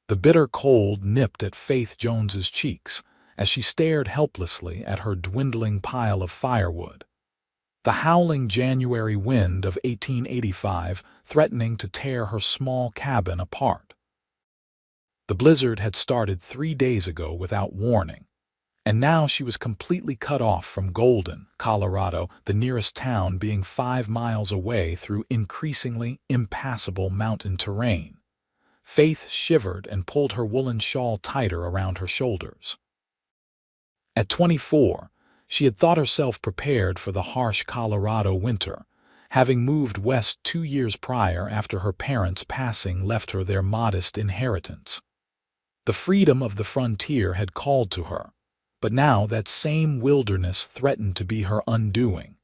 The bitter cold nipped at Faith Jones's cheeks as she stared helplessly at her dwindling pile of firewood. The howling January wind of 1885 threatening to tear her small cabin apart. The blizzard had started 3 days ago without warning, and now she was completely cut off from Golden, Colorado, the nearest town being 5 miles away through increasingly impassable mountain terrain. Faith shivered and pulled her woolen shawl tighter around her shoulders. At 24, she had thought herself prepared for the harsh Colorado winter, having moved west 2 years prior after her parents' passing left her their modest inheritance. The freedom of the frontier had called to her, but now that same wilderness threatened to be her undoing.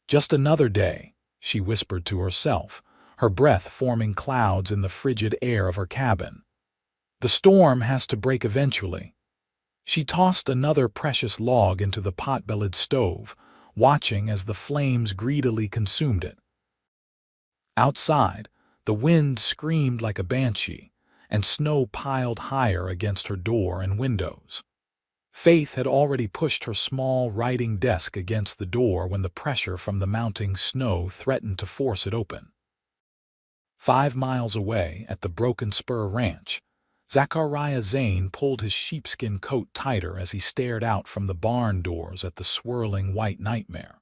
Just another day, she whispered to herself, her breath forming clouds in the frigid air of her cabin. The storm has to break eventually. She tossed another precious log into the pot-bellied stove, watching as the flames greedily consumed it. Outside, the wind screamed like a banshee, and snow piled higher against her door and windows. Faith had already pushed her small writing desk against the door when the pressure from the mounting snow threatened to force it open. 5 miles away at the Broken Spur Ranch, Zachariah Zane pulled his sheepskin coat tighter as he stared out from the barn doors at the swirling white nightmare.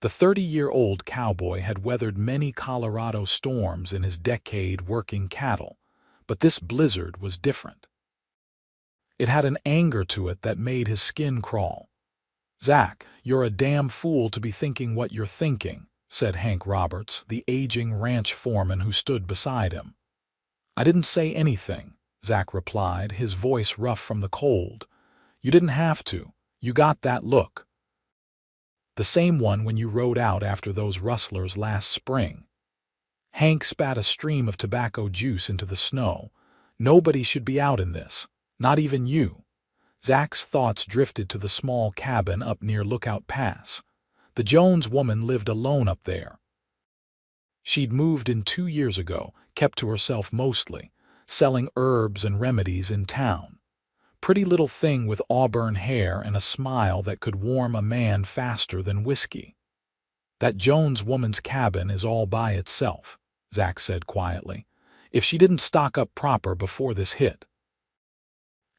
The 30-year-old cowboy had weathered many Colorado storms in his decade working cattle, but this blizzard was different. It had an anger to it that made his skin crawl. "Zach, you're a damn fool to be thinking what you're thinking," said Hank Roberts, the aging ranch foreman who stood beside him. "I didn't say anything," Zach replied, his voice rough from the cold. "You didn't have to. You got that look. The same one when you rode out after those rustlers last spring." Hank spat a stream of tobacco juice into the snow. "Nobody should be out in this. Not even you." Zach's thoughts drifted to the small cabin up near Lookout Pass. The Jones woman lived alone up there. She'd moved in 2 years ago, kept to herself mostly, selling herbs and remedies in town. Pretty little thing with auburn hair and a smile that could warm a man faster than whiskey. "That Jones woman's cabin is all by itself," Zach said quietly, "if she didn't stock up proper before this hit."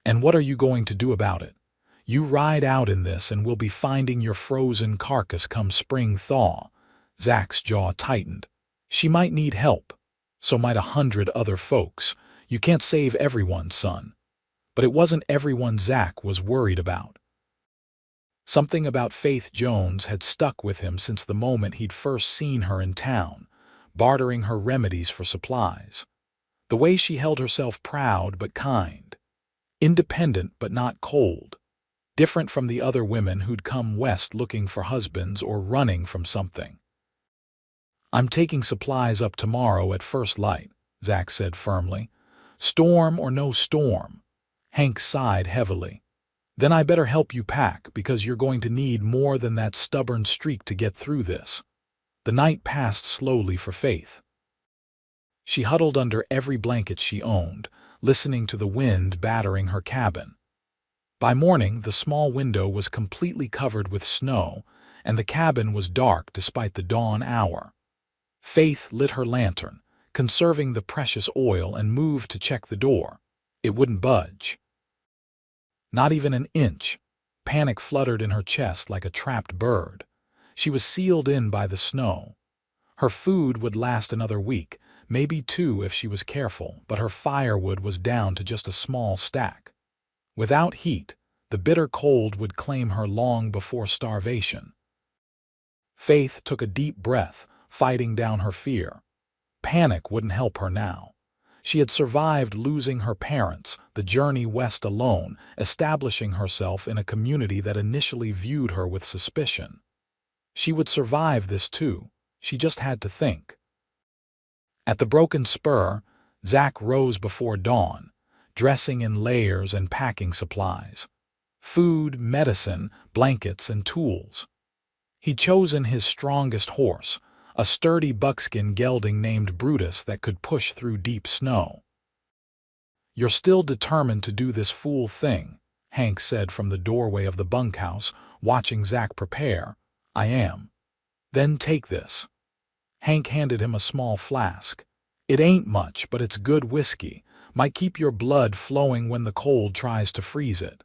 "And what are you going to do about it? You ride out in this and we'll be finding your frozen carcass come spring thaw." Zach's jaw tightened. "She might need help. So might 100 other folks. You can't save everyone, son." But it wasn't everyone Zach was worried about. Something about Faith Jones had stuck with him since the moment he'd first seen her in town, bartering her remedies for supplies. The way she held herself proud but kind. Independent but not cold. Different from the other women who'd come west looking for husbands or running from something. "I'm taking supplies up tomorrow at first light," Zach said firmly. "Storm or no storm." Hank sighed heavily. "Then I better help you pack because you're going to need more than that stubborn streak to get through this." The night passed slowly for Faith. She huddled under every blanket she owned, listening to the wind battering her cabin. By morning, the small window was completely covered with snow, and the cabin was dark despite the dawn hour. Faith lit her lantern, conserving the precious oil, and moved to check the door. It wouldn't budge. Not even an inch. Panic fluttered in her chest like a trapped bird. She was sealed in by the snow. Her food would last another week, maybe 2 if she was careful, but her firewood was down to just a small stack. Without heat, the bitter cold would claim her long before starvation. Faith took a deep breath, fighting down her fear. Panic wouldn't help her now. She had survived losing her parents, the journey west alone, establishing herself in a community that initially viewed her with suspicion. She would survive this too. She just had to think. At the Broken Spur, Zach rose before dawn, dressing in layers and packing supplies. Food, medicine, blankets, and tools. He'd chosen his strongest horse, a sturdy buckskin gelding named Brutus that could push through deep snow. "You're still determined to do this fool thing," Hank said from the doorway of the bunkhouse, watching Zack prepare. "I am." "Then take this." Hank handed him a small flask. "It ain't much, but it's good whiskey. Might keep your blood flowing when the cold tries to freeze it."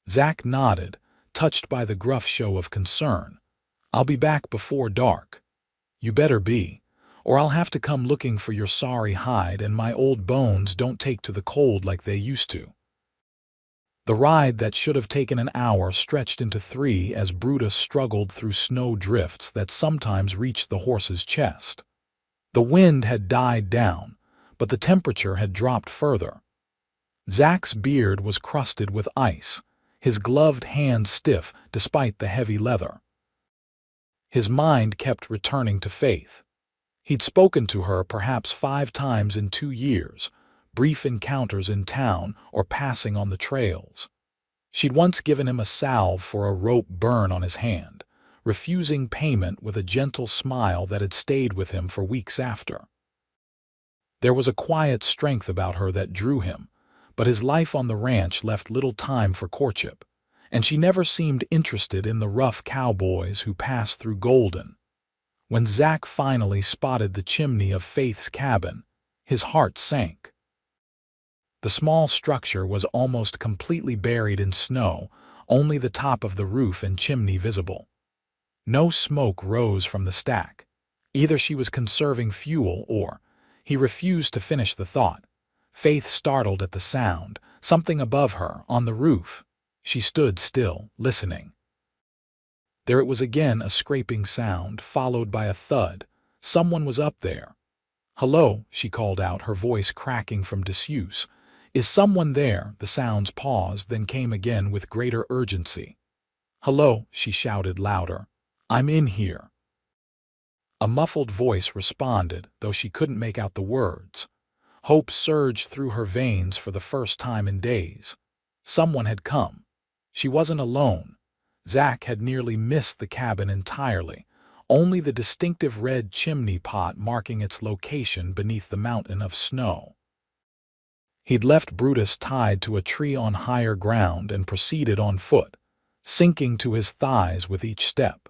Zack nodded, touched by the gruff show of concern. "I'll be back before dark." "You better be, or I'll have to come looking for your sorry hide, and my old bones don't take to the cold like they used to." The ride that should have taken an hour stretched into 3 as Brutus struggled through snow drifts that sometimes reached the horse's chest. The wind had died down, but the temperature had dropped further. Zack's beard was crusted with ice, his gloved hands stiff despite the heavy leather. His mind kept returning to Faith. He'd spoken to her perhaps 5 times in 2 years, brief encounters in town or passing on the trails. She'd once given him a salve for a rope burn on his hand, refusing payment with a gentle smile that had stayed with him for weeks after. There was a quiet strength about her that drew him, but his life on the ranch left little time for courtship, and she never seemed interested in the rough cowboys who passed through Golden. When Zack finally spotted the chimney of Faith's cabin, his heart sank. The small structure was almost completely buried in snow, only the top of the roof and chimney visible. No smoke rose from the stack. Either she was conserving fuel or— He refused to finish the thought. Faith startled at the sound, something above her, on the roof. She stood still, listening. There it was again, a scraping sound, followed by a thud. Someone was up there. "Hello," she called out, her voice cracking from disuse. "Is someone there?" The sounds paused, then came again with greater urgency. "Hello," she shouted louder. "I'm in here." A muffled voice responded, though she couldn't make out the words. Hope surged through her veins for the first time in days. Someone had come. She wasn't alone. Zack had nearly missed the cabin entirely, only the distinctive red chimney pot marking its location beneath the mountain of snow. He'd left Brutus tied to a tree on higher ground and proceeded on foot, sinking to his thighs with each step.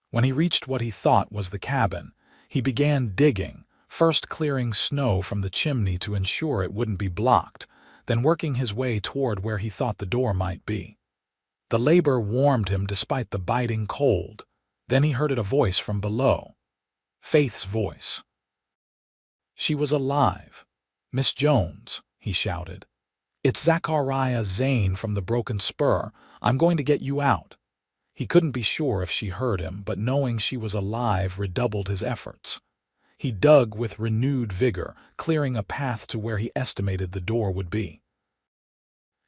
When he reached what he thought was the cabin, he began digging, first clearing snow from the chimney to ensure it wouldn't be blocked, then working his way toward where he thought the door might be. The labor warmed him despite the biting cold. Then he heard a voice from below. Faith's voice. She was alive. "Miss Jones," he shouted. "It's Zachariah Zane from the Broken Spur. I'm going to get you out." He couldn't be sure if she heard him, but knowing she was alive redoubled his efforts. He dug with renewed vigor, clearing a path to where he estimated the door would be.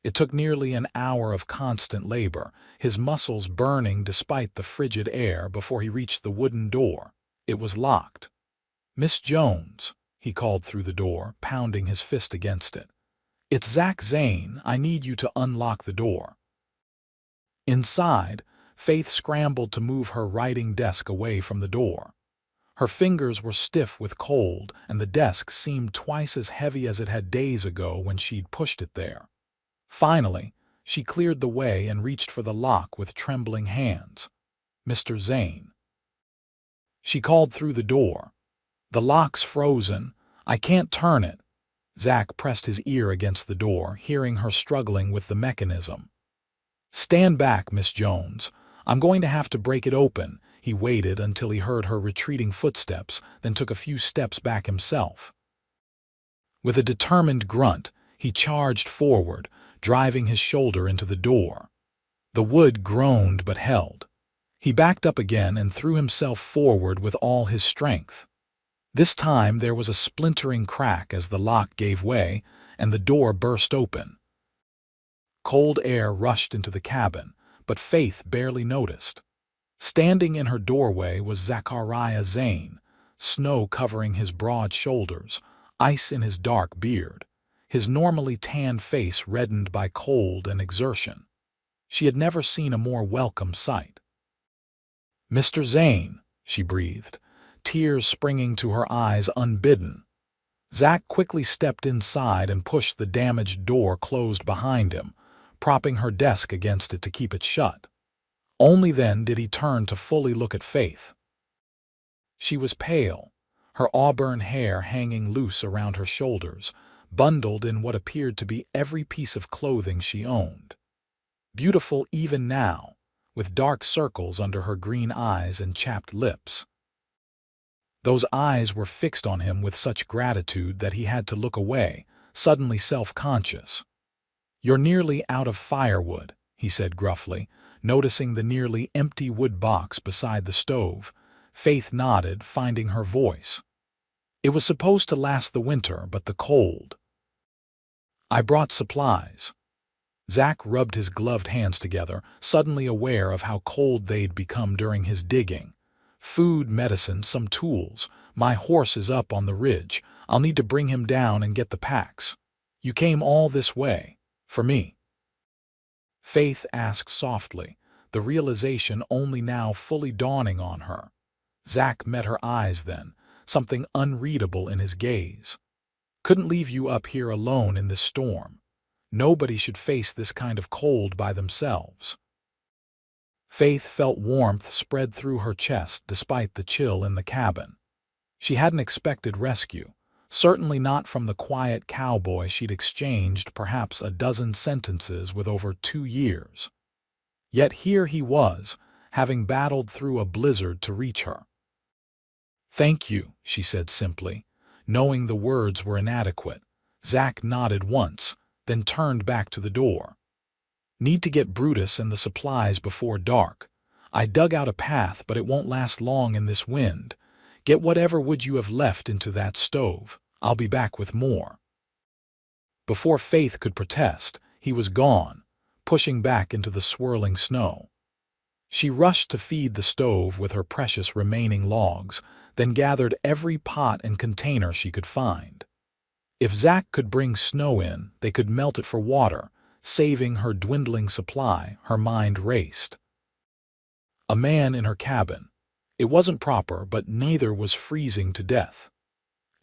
It took nearly an hour of constant labor, his muscles burning despite the frigid air, before he reached the wooden door. It was locked. "Miss Jones," he called through the door, pounding his fist against it. "It's Zack Zane. I need you to unlock the door." Inside, Faith scrambled to move her writing desk away from the door. Her fingers were stiff with cold, and the desk seemed twice as heavy as it had days ago when she'd pushed it there. Finally, she cleared the way and reached for the lock with trembling hands. "Mr. Zane." She called through the door. "The lock's frozen. I can't turn it." Zack pressed his ear against the door, hearing her struggling with the mechanism. "Stand back, Miss Jones. I'm going to have to break it open." He waited until he heard her retreating footsteps, then took a few steps back himself. With a determined grunt, he charged forward, driving his shoulder into the door. The wood groaned but held. He backed up again and threw himself forward with all his strength. This time there was a splintering crack as the lock gave way, and the door burst open. Cold air rushed into the cabin, but Faith barely noticed. Standing in her doorway was Zachariah Zane, snow covering his broad shoulders, ice in his dark beard, his normally tanned face reddened by cold and exertion. She had never seen a more welcome sight. "Mr. Zane," she breathed, tears springing to her eyes unbidden. Zach quickly stepped inside and pushed the damaged door closed behind him, propping her desk against it to keep it shut. Only then did he turn to fully look at Faith. She was pale, her auburn hair hanging loose around her shoulders, bundled in what appeared to be every piece of clothing she owned. Beautiful even now, with dark circles under her green eyes and chapped lips. Those eyes were fixed on him with such gratitude that he had to look away, suddenly self-conscious. "You're nearly out of firewood," he said gruffly, noticing the nearly empty wood box beside the stove. Faith nodded, finding her voice. "It was supposed to last the winter, but the cold." "I brought supplies." Zach rubbed his gloved hands together, suddenly aware of how cold they'd become during his digging. "Food, medicine, some tools. My horse is up on the ridge. I'll need to bring him down and get the packs. You came all this way. For me?" Faith asked softly, the realization only now fully dawning on her. Zach met her eyes then, something unreadable in his gaze. "Couldn't leave you up here alone in this storm. Nobody should face this kind of cold by themselves." Faith felt warmth spread through her chest despite the chill in the cabin. She hadn't expected rescue, certainly not from the quiet cowboy she'd exchanged perhaps a dozen sentences with over 2 years. Yet here he was, having battled through a blizzard to reach her. "Thank you," she said simply. Knowing the words were inadequate, Zach nodded once, then turned back to the door. "Need to get Brutus and the supplies before dark. I dug out a path, but it won't last long in this wind. Get whatever wood you have left into that stove. I'll be back with more." Before Faith could protest, he was gone, pushing back into the swirling snow. She rushed to feed the stove with her precious remaining logs, then gathered every pot and container she could find. If Zach could bring snow in, they could melt it for water, saving her dwindling supply. Her mind raced. A man in her cabin. It wasn't proper, but neither was freezing to death.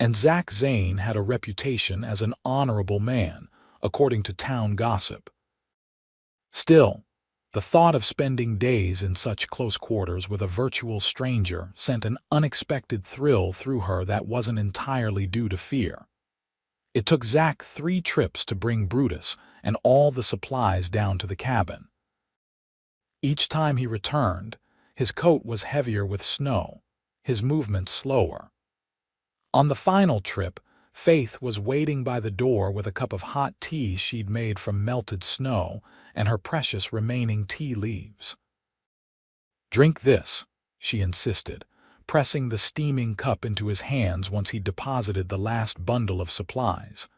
And Zach Zane had a reputation as an honorable man, according to town gossip. Still, the thought of spending days in such close quarters with a virtual stranger sent an unexpected thrill through her that wasn't entirely due to fear. It took Zach 3 trips to bring Brutus and all the supplies down to the cabin. Each time he returned, his coat was heavier with snow, his movements slower. On the final trip, Faith was waiting by the door with a cup of hot tea she'd made from melted snow and her precious remaining tea leaves. "Drink this," she insisted, pressing the steaming cup into his hands once he'd deposited the last bundle of supplies.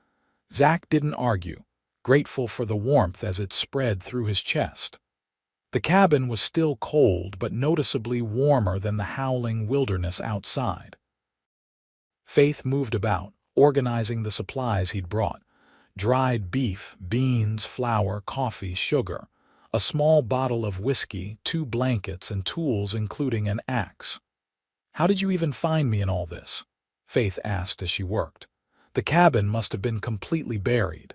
Zach didn't argue, grateful for the warmth as it spread through his chest. The cabin was still cold but noticeably warmer than the howling wilderness outside. Faith moved about, organizing the supplies he'd brought: dried beef, beans, flour, coffee, sugar, a small bottle of whiskey, 2 blankets, and tools including an axe. "How did you even find me in all this?" Faith asked as she worked. "The cabin must have been completely buried."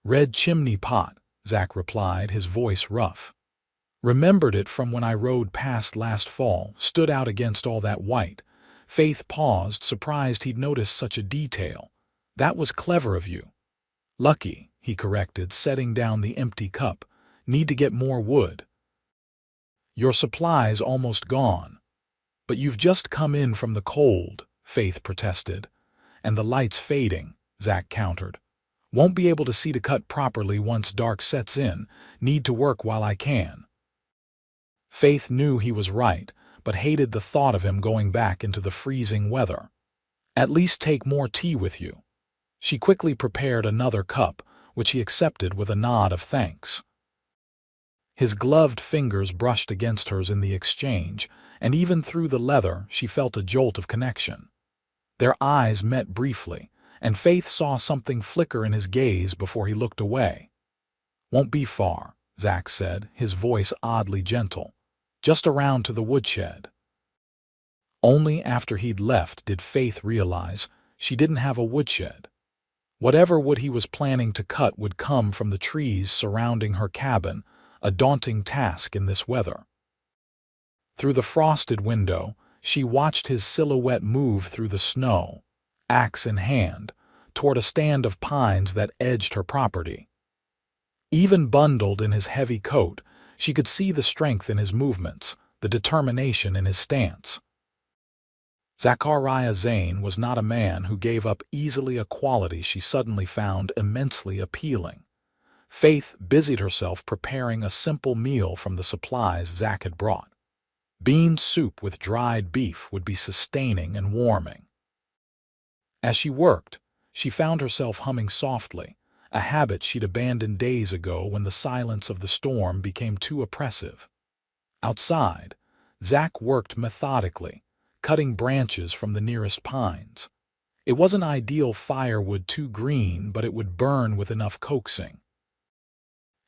"Red chimney pot," Zach replied, his voice rough. "Remembered it from when I rode past last fall, stood out against all that white." Faith paused, surprised he'd noticed such a detail. "That was clever of you." "Lucky," he corrected, setting down the empty cup. "Need to get more wood." "Your supply's almost gone." "But you've just come in from the cold," Faith protested. "And the light's fading," Zach countered. "Won't be able to see to cut properly once dark sets in. Need to work while I can." Faith knew he was right, but hated the thought of him going back into the freezing weather. "At least take more tea with you." She quickly prepared another cup, which he accepted with a nod of thanks. His gloved fingers brushed against hers in the exchange, and even through the leather she felt a jolt of connection. Their eyes met briefly, and Faith saw something flicker in his gaze before he looked away. "Won't be far," Zach said, his voice oddly gentle. "Just around to the woodshed." Only after he'd left did Faith realize she didn't have a woodshed. Whatever wood he was planning to cut would come from the trees surrounding her cabin, a daunting task in this weather. Through the frosted window, she watched his silhouette move through the snow, axe in hand, toward a stand of pines that edged her property. Even bundled in his heavy coat, she could see the strength in his movements, the determination in his stance. Zachariah Zane was not a man who gave up easily, a quality she suddenly found immensely appealing. Faith busied herself preparing a simple meal from the supplies Zach had brought. Bean soup with dried beef would be sustaining and warming. As she worked, she found herself humming softly, a habit she'd abandoned days ago when the silence of the storm became too oppressive. Outside, Zach worked methodically, cutting branches from the nearest pines. It wasn't ideal firewood, too green, but it would burn with enough coaxing.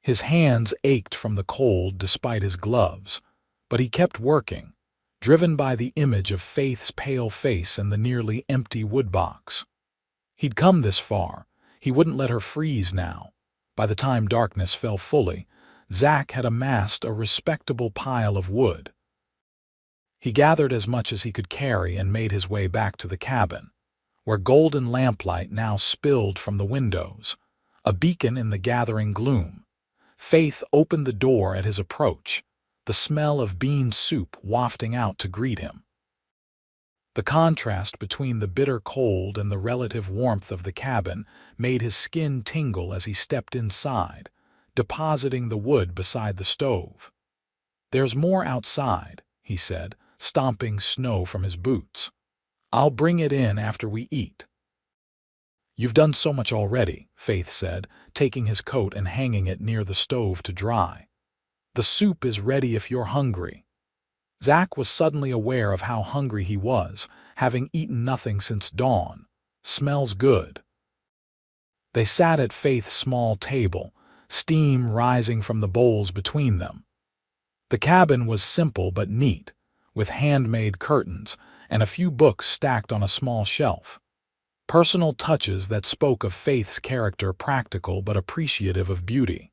His hands ached from the cold despite his gloves, but he kept working, driven by the image of Faith's pale face and the nearly empty woodbox. He'd come this far. He wouldn't let her freeze now. By the time darkness fell fully, Zach had amassed a respectable pile of wood. He gathered as much as he could carry and made his way back to the cabin, where golden lamplight now spilled from the windows, a beacon in the gathering gloom. Faith opened the door at his approach, the smell of bean soup wafting out to greet him. The contrast between the bitter cold and the relative warmth of the cabin made his skin tingle as he stepped inside, depositing the wood beside the stove. "There's more outside," he said, stomping snow from his boots. "I'll bring it in after we eat." "You've done so much already," Faith said, taking his coat and hanging it near the stove to dry. "The soup is ready if you're hungry." Zach was suddenly aware of how hungry he was, having eaten nothing since dawn. "Smells good." They sat at Faith's small table, steam rising from the bowls between them. The cabin was simple but neat, with handmade curtains and a few books stacked on a small shelf. Personal touches that spoke of Faith's character, practical but appreciative of beauty.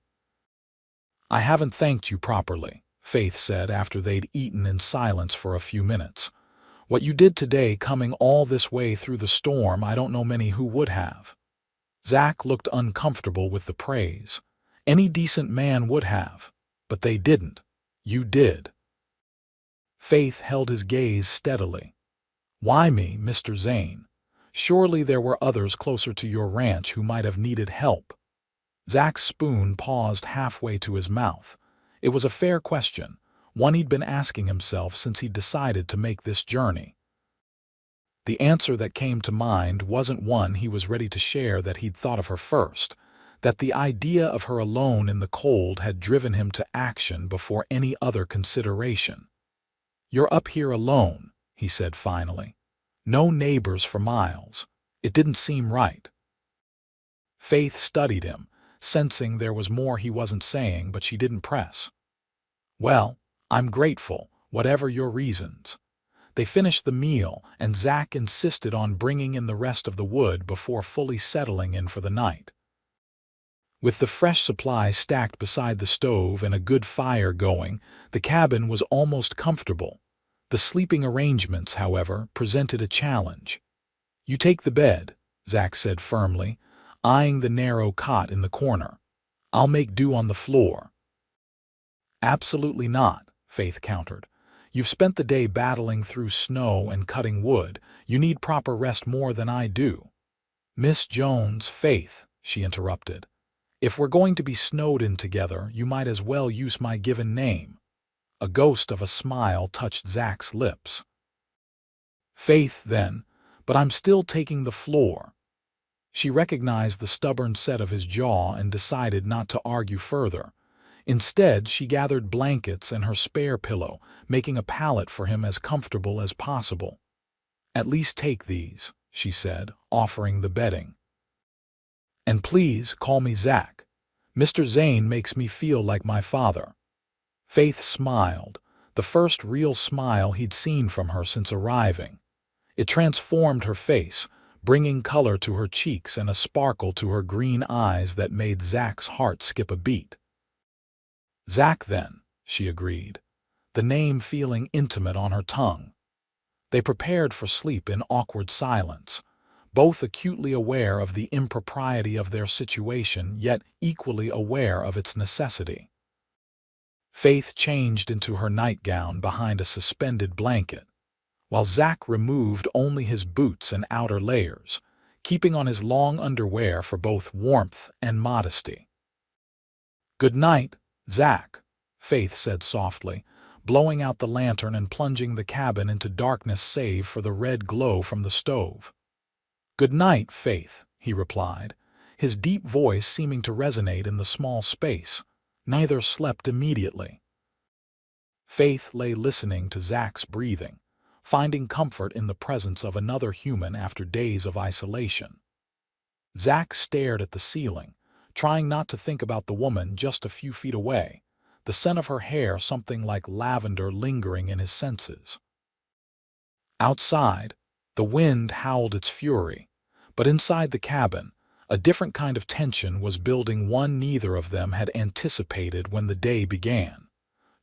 "I haven't thanked you properly," Faith said after they'd eaten in silence for a few minutes. "What you did today, coming all this way through the storm, I don't know many who would have." Zach looked uncomfortable with the praise. "Any decent man would have. But they didn't. You did." Faith held his gaze steadily. "Why me, Mr. Zane? Surely there were others closer to your ranch who might have needed help." Zach's spoon paused halfway to his mouth. It was a fair question, one he'd been asking himself since he'd decided to make this journey. The answer that came to mind wasn't one he was ready to share, that he'd thought of her first, that the idea of her alone in the cold had driven him to action before any other consideration. "You're up here alone," he said finally. "No neighbors for miles. It didn't seem right." Faith studied him, sensing there was more he wasn't saying, but she didn't press. "Well, I'm grateful, whatever your reasons." They finished the meal, and Zach insisted on bringing in the rest of the wood before fully settling in for the night. With the fresh supply stacked beside the stove and a good fire going, the cabin was almost comfortable. The sleeping arrangements, however, presented a challenge. "You take the bed," Zach said firmly, eyeing the narrow cot in the corner. "I'll make do on the floor." "Absolutely not," Faith countered. "You've spent the day battling through snow and cutting wood. You need proper rest more than I do." "Miss Jones, Faith," she interrupted. "If we're going to be snowed in together, you might as well use my given name." A ghost of a smile touched Zach's lips. "Faith, then, but I'm still taking the floor." She recognized the stubborn set of his jaw and decided not to argue further. Instead, she gathered blankets and her spare pillow, making a pallet for him as comfortable as possible. "At least take these," she said, offering the bedding. "And please call me Zach. Mr. Zane makes me feel like my father." Faith smiled, the first real smile he'd seen from her since arriving. It transformed her face, bringing color to her cheeks and a sparkle to her green eyes that made Zach's heart skip a beat. "Zach, then," she agreed, the name feeling intimate on her tongue. They prepared for sleep in awkward silence, both acutely aware of the impropriety of their situation, yet equally aware of its necessity. Faith changed into her nightgown behind a suspended blanket, while Zach removed only his boots and outer layers, keeping on his long underwear for both warmth and modesty. "Good night, Zach," Faith said softly, blowing out the lantern and plunging the cabin into darkness save for the red glow from the stove. "Good night, Faith," he replied, his deep voice seeming to resonate in the small space. Neither slept immediately. Faith lay listening to Zach's breathing, finding comfort in the presence of another human after days of isolation. Zach stared at the ceiling, trying not to think about the woman just a few feet away, the scent of her hair something like lavender lingering in his senses. Outside, the wind howled its fury, but inside the cabin, a different kind of tension was building, one neither of them had anticipated when the day began.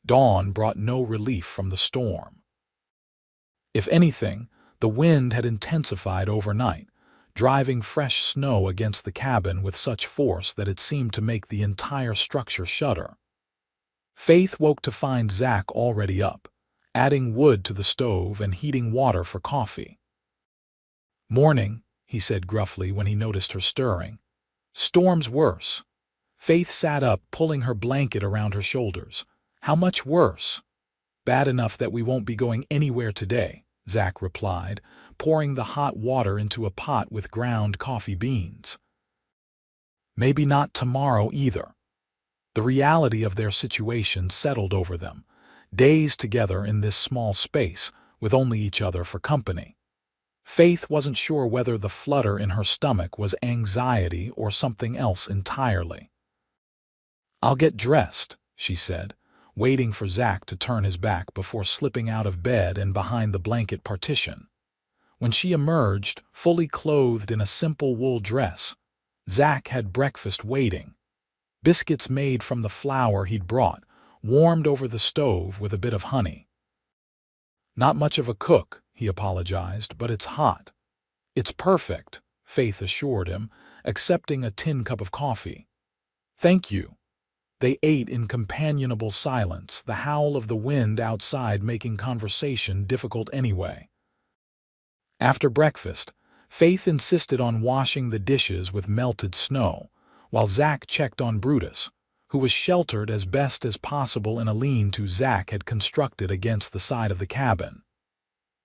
Dawn brought no relief from the storm. If anything, the wind had intensified overnight, driving fresh snow against the cabin with such force that it seemed to make the entire structure shudder. Faith woke to find Zach already up, adding wood to the stove and heating water for coffee. "Morning," he said gruffly when he noticed her stirring. "Storm's worse." Faith sat up, pulling her blanket around her shoulders. "How much worse?" "Bad enough that we won't be going anywhere today," Zach replied, pouring the hot water into a pot with ground coffee beans. "Maybe not tomorrow either." The reality of their situation settled over them, days together in this small space, with only each other for company. Faith wasn't sure whether the flutter in her stomach was anxiety or something else entirely. "I'll get dressed," she said, waiting for Zach to turn his back before slipping out of bed and behind the blanket partition. When she emerged, fully clothed in a simple wool dress, Zach had breakfast waiting. Biscuits made from the flour he'd brought, warmed over the stove with a bit of honey. "Not much of a cook," he apologized, "but it's hot." "It's perfect," Faith assured him, accepting a tin cup of coffee. "Thank you." They ate in companionable silence, the howl of the wind outside making conversation difficult anyway. After breakfast, Faith insisted on washing the dishes with melted snow, while Zach checked on Brutus, who was sheltered as best as possible in a lean-to Zach had constructed against the side of the cabin.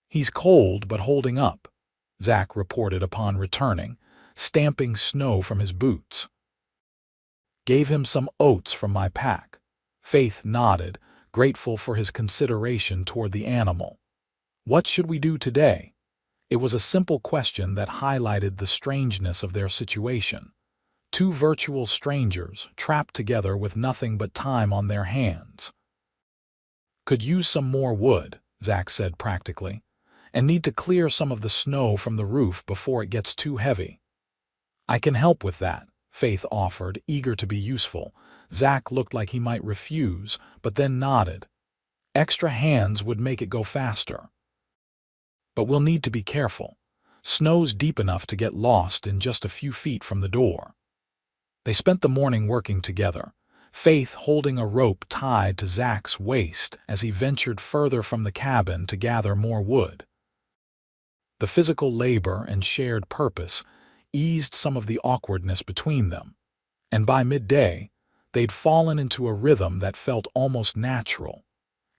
"He's cold but holding up," Zach reported upon returning, stamping snow from his boots. "Gave him some oats from my pack." Faith nodded, grateful for his consideration toward the animal. "What should we do today?" It was a simple question that highlighted the strangeness of their situation. Two virtual strangers, trapped together with nothing but time on their hands. "Could use some more wood," Zach said practically, "and need to clear some of the snow from the roof before it gets too heavy." "I can help with that," Faith offered, eager to be useful. Zach looked like he might refuse, but then nodded. "Extra hands would make it go faster. But we'll need to be careful. Snow's deep enough to get lost in just a few feet from the door." They spent the morning working together, Faith holding a rope tied to Zach's waist as he ventured further from the cabin to gather more wood. The physical labor and shared purpose eased some of the awkwardness between them, and by midday, they'd fallen into a rhythm that felt almost natural.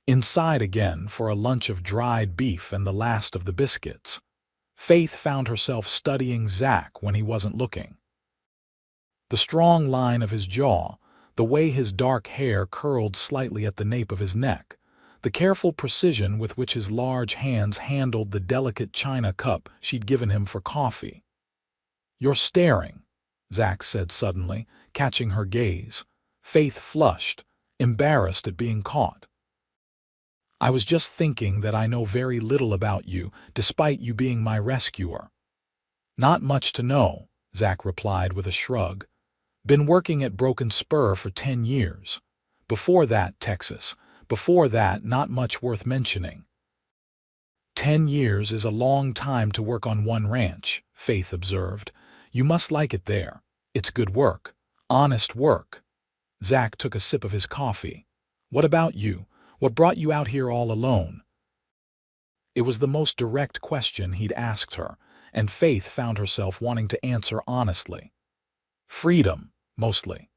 Inside again for a lunch of dried beef and the last of the biscuits, Faith found herself studying Zach when he wasn't looking. The strong line of his jaw, the way his dark hair curled slightly at the nape of his neck, the careful precision with which his large hands handled the delicate china cup she'd given him for coffee. "You're staring," Zach said suddenly, catching her gaze. Faith flushed, embarrassed at being caught. "I was just thinking that I know very little about you, despite you being my rescuer." Not much to know, Zach replied with a shrug. Been working at Broken Spur for 10 years. Before that, Texas. Before that, not much worth mentioning. 10 years is a long time to work on one ranch, Faith observed. You must like it there. It's good work. Honest work. Zach took a sip of his coffee. What about you? What brought you out here all alone? It was the most direct question he'd asked her, and Faith found herself wanting to answer honestly. Freedom, mostly.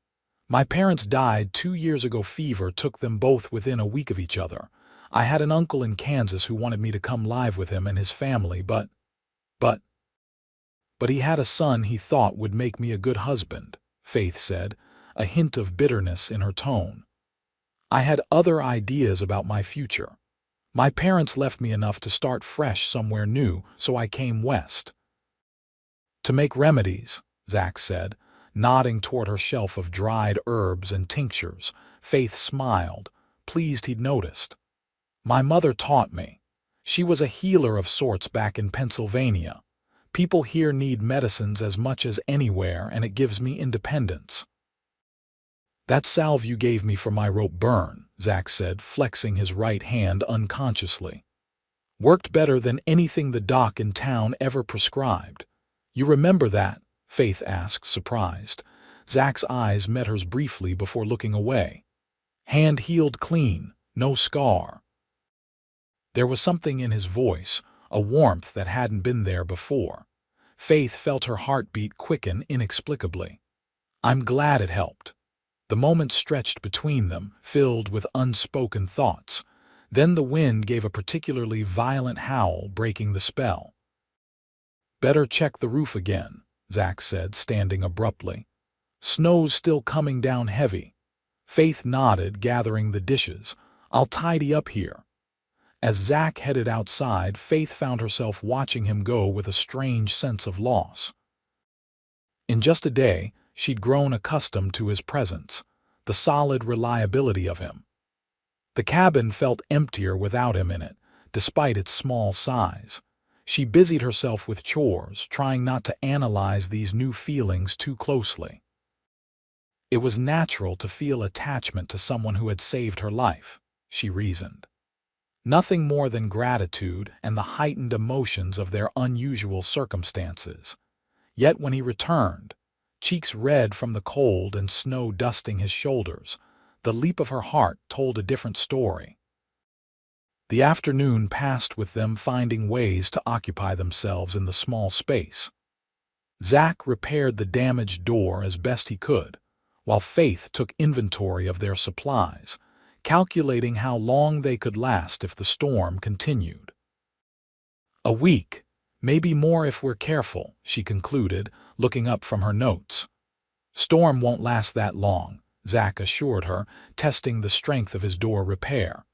My parents died 2 years ago. Fever took them both within a week of each other. I had an uncle in Kansas who wanted me to come live with him and his family, but he had a son he thought would make me a good husband, Faith said, a hint of bitterness in her tone. I had other ideas about my future. My parents left me enough to start fresh somewhere new, so I came west. To make remedies, Zach said, nodding toward her shelf of dried herbs and tinctures. Faith smiled, pleased he'd noticed. My mother taught me. She was a healer of sorts back in Pennsylvania. People here need medicines as much as anywhere, and it gives me independence. That salve you gave me for my rope burn, Zach said, flexing his right hand unconsciously. Worked better than anything the doc in town ever prescribed. You remember that? Faith asked, surprised. Zach's eyes met hers briefly before looking away. Hand healed clean, no scar. There was something in his voice, a warmth that hadn't been there before. Faith felt her heartbeat quicken inexplicably. I'm glad it helped. The moment stretched between them, filled with unspoken thoughts. Then the wind gave a particularly violent howl, breaking the spell. Better check the roof again, Zach said, standing abruptly. Snow's still coming down heavy. Faith nodded, gathering the dishes. I'll tidy up here. As Zach headed outside, Faith found herself watching him go with a strange sense of loss. In just a day, she'd grown accustomed to his presence, the solid reliability of him. The cabin felt emptier without him in it, despite its small size. She busied herself with chores, trying not to analyze these new feelings too closely. It was natural to feel attachment to someone who had saved her life, she reasoned. Nothing more than gratitude and the heightened emotions of their unusual circumstances. Yet when he returned, cheeks red from the cold and snow dusting his shoulders, the leap of her heart told a different story. The afternoon passed with them finding ways to occupy themselves in the small space. Zach repaired the damaged door as best he could, while Faith took inventory of their supplies, calculating how long they could last if the storm continued. A week, maybe more if we're careful, she concluded, looking up from her notes. Storm won't last that long, Zach assured her, testing the strength of his door repair.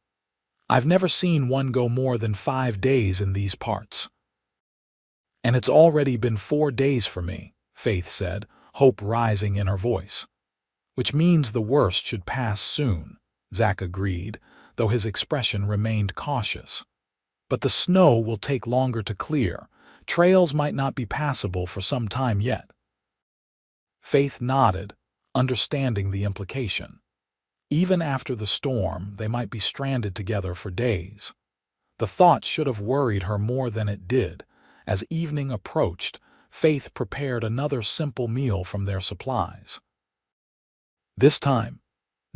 I've never seen one go more than 5 days in these parts. And it's already been 4 days for me, Faith said, hope rising in her voice. Which means the worst should pass soon, Zach agreed, though his expression remained cautious. But the snow will take longer to clear. Trails might not be passable for some time yet. Faith nodded, understanding the implication. Even after the storm, they might be stranded together for days. The thought should have worried her more than it did. As evening approached, Faith prepared another simple meal from their supplies. This time,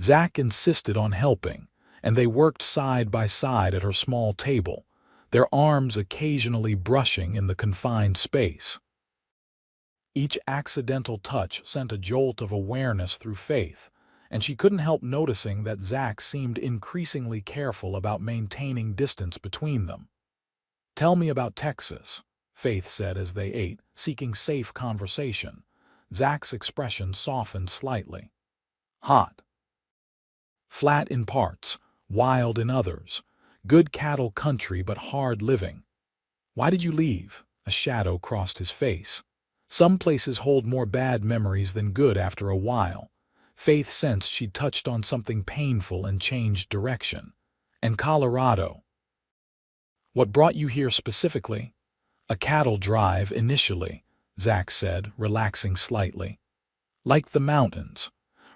Zach insisted on helping, and they worked side by side at her small table, their arms occasionally brushing in the confined space. Each accidental touch sent a jolt of awareness through Faith, and she couldn't help noticing that Zach seemed increasingly careful about maintaining distance between them. Tell me about Texas, Faith said as they ate, seeking safe conversation. Zach's expression softened slightly. Hot. Flat in parts, wild in others. Good cattle country but hard living. Why did you leave? A shadow crossed his face. Some places hold more bad memories than good after a while. Faith sensed she'd touched on something painful and changed direction. And Colorado. What brought you here specifically? A cattle drive initially, Zach said, relaxing slightly. Like the mountains.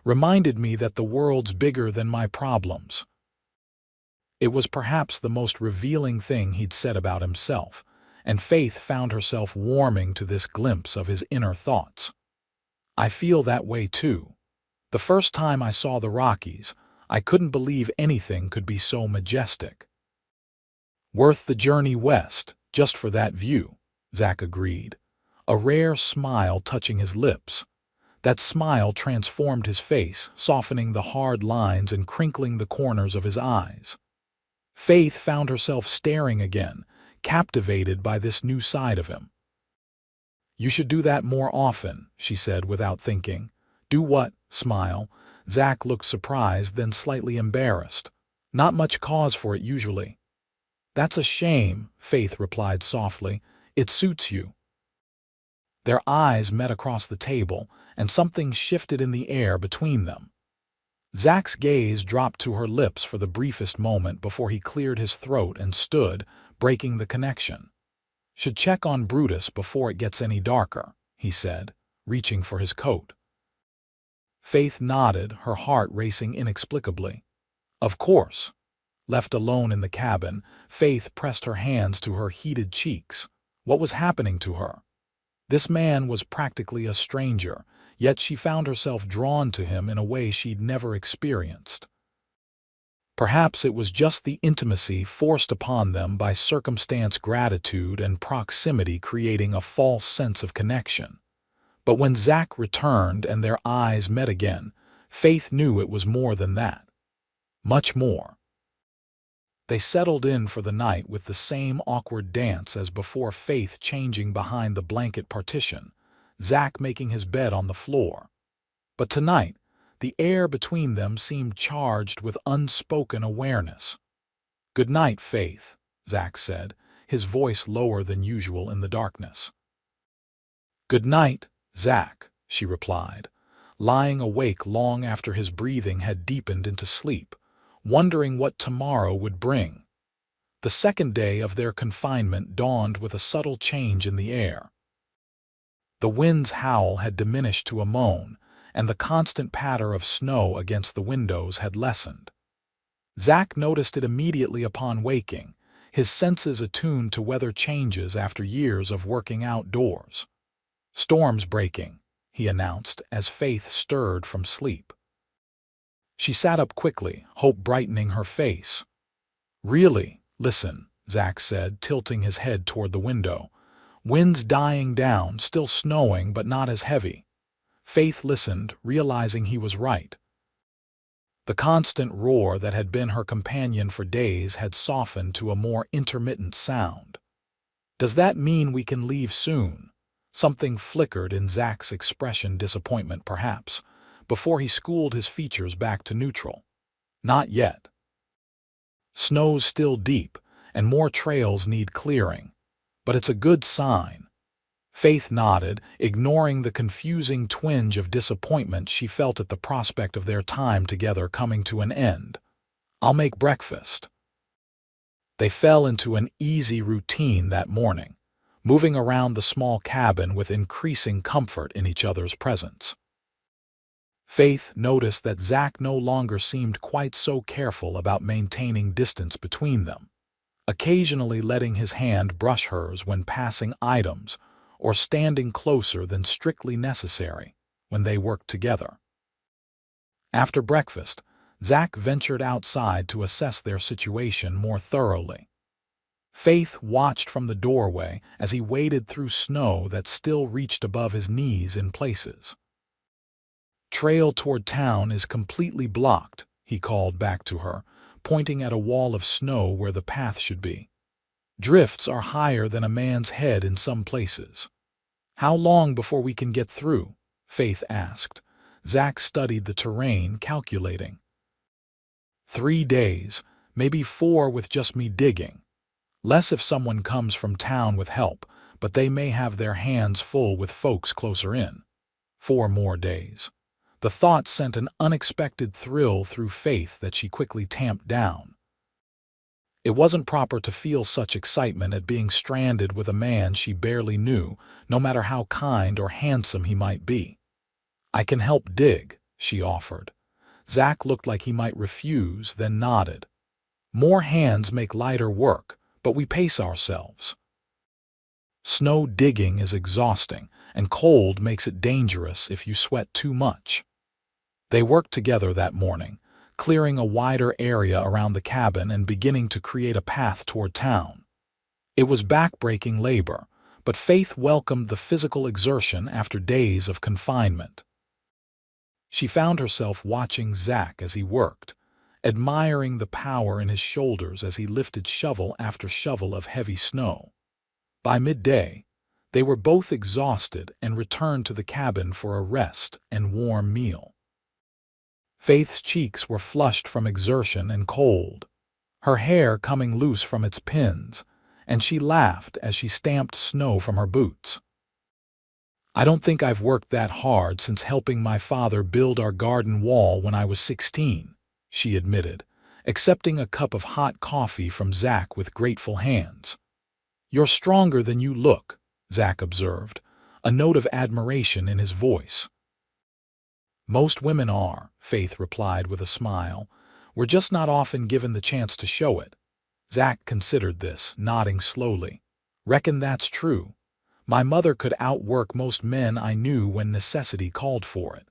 Reminded me that the world's bigger than my problems. It was perhaps the most revealing thing he'd said about himself, and Faith found herself warming to this glimpse of his inner thoughts. I feel that way too. The first time I saw the Rockies, I couldn't believe anything could be so majestic. Worth the journey west, just for that view, Zach agreed, a rare smile touching his lips. That smile transformed his face, softening the hard lines and crinkling the corners of his eyes. Faith found herself staring again, captivated by this new side of him. You should do that more often, she said without thinking. Do what? Smile. Zach looked surprised, then slightly embarrassed. Not much cause for it usually. That's a shame, Faith replied softly. It suits you. Their eyes met across the table, and something shifted in the air between them. Zach's gaze dropped to her lips for the briefest moment before he cleared his throat and stood, breaking the connection. Should check on Brutus before it gets any darker, he said, reaching for his coat. Faith nodded, her heart racing inexplicably. Of course. Left alone in the cabin, Faith pressed her hands to her heated cheeks. What was happening to her? This man was practically a stranger, yet she found herself drawn to him in a way she'd never experienced. Perhaps it was just the intimacy forced upon them by circumstance, gratitude, and proximity creating a false sense of connection. But when Zach returned and their eyes met again, Faith knew it was more than that. Much more. They settled in for the night with the same awkward dance as before, Faith changing behind the blanket partition, Zach making his bed on the floor. But tonight, the air between them seemed charged with unspoken awareness. Good night, Faith, Zach said, his voice lower than usual in the darkness. Good night, Zach, she replied, lying awake long after his breathing had deepened into sleep, wondering what tomorrow would bring. The second day of their confinement dawned with a subtle change in the air. The wind's howl had diminished to a moan, and the constant patter of snow against the windows had lessened. Zach noticed it immediately upon waking, his senses attuned to weather changes after years of working outdoors. Storms breaking, he announced as Faith stirred from sleep. She sat up quickly, hope brightening her face. Really? Listen, Zach said, tilting his head toward the window. Wind's dying down, still snowing, but not as heavy. Faith listened, realizing he was right. The constant roar that had been her companion for days had softened to a more intermittent sound. Does that mean we can leave soon? Something flickered in Zach's expression, disappointment perhaps, before he schooled his features back to neutral. Not yet. Snow's still deep, and more trails need clearing. But it's a good sign. Faith nodded, ignoring the confusing twinge of disappointment she felt at the prospect of their time together coming to an end. I'll make breakfast. They fell into an easy routine that morning, moving around the small cabin with increasing comfort in each other's presence. Faith noticed that Zach no longer seemed quite so careful about maintaining distance between them, occasionally letting his hand brush hers when passing items or standing closer than strictly necessary when they worked together. After breakfast, Zach ventured outside to assess their situation more thoroughly. Faith watched from the doorway as he waded through snow that still reached above his knees in places. Trail toward town is completely blocked, he called back to her, pointing at a wall of snow where the path should be. Drifts are higher than a man's head in some places. How long before we can get through? Faith asked. Zach studied the terrain, calculating. 3 days, maybe 4 with just me digging. Less if someone comes from town with help, but they may have their hands full with folks closer in. 4 more days. The thought sent an unexpected thrill through Faith that she quickly tamped down. It wasn't proper to feel such excitement at being stranded with a man she barely knew, no matter how kind or handsome he might be. "I can help dig," she offered. Zach looked like he might refuse, then nodded. "More hands make lighter work, but we pace ourselves. Snow digging is exhausting, and cold makes it dangerous if you sweat too much." They worked together that morning, clearing a wider area around the cabin and beginning to create a path toward town. It was backbreaking labor, but Faith welcomed the physical exertion after days of confinement. She found herself watching Zach as he worked, admiring the power in his shoulders as he lifted shovel after shovel of heavy snow. By midday, they were both exhausted and returned to the cabin for a rest and warm meal. Faith's cheeks were flushed from exertion and cold, her hair coming loose from its pins, and she laughed as she stamped snow from her boots. "I don't think I've worked that hard since helping my father build our garden wall when I was 16, she admitted, accepting a cup of hot coffee from Zach with grateful hands. "You're stronger than you look," Zach observed, a note of admiration in his voice. "Most women are," Faith replied with a smile. "We're just not often given the chance to show it." Zach considered this, nodding slowly. "Reckon that's true. My mother could outwork most men I knew when necessity called for it."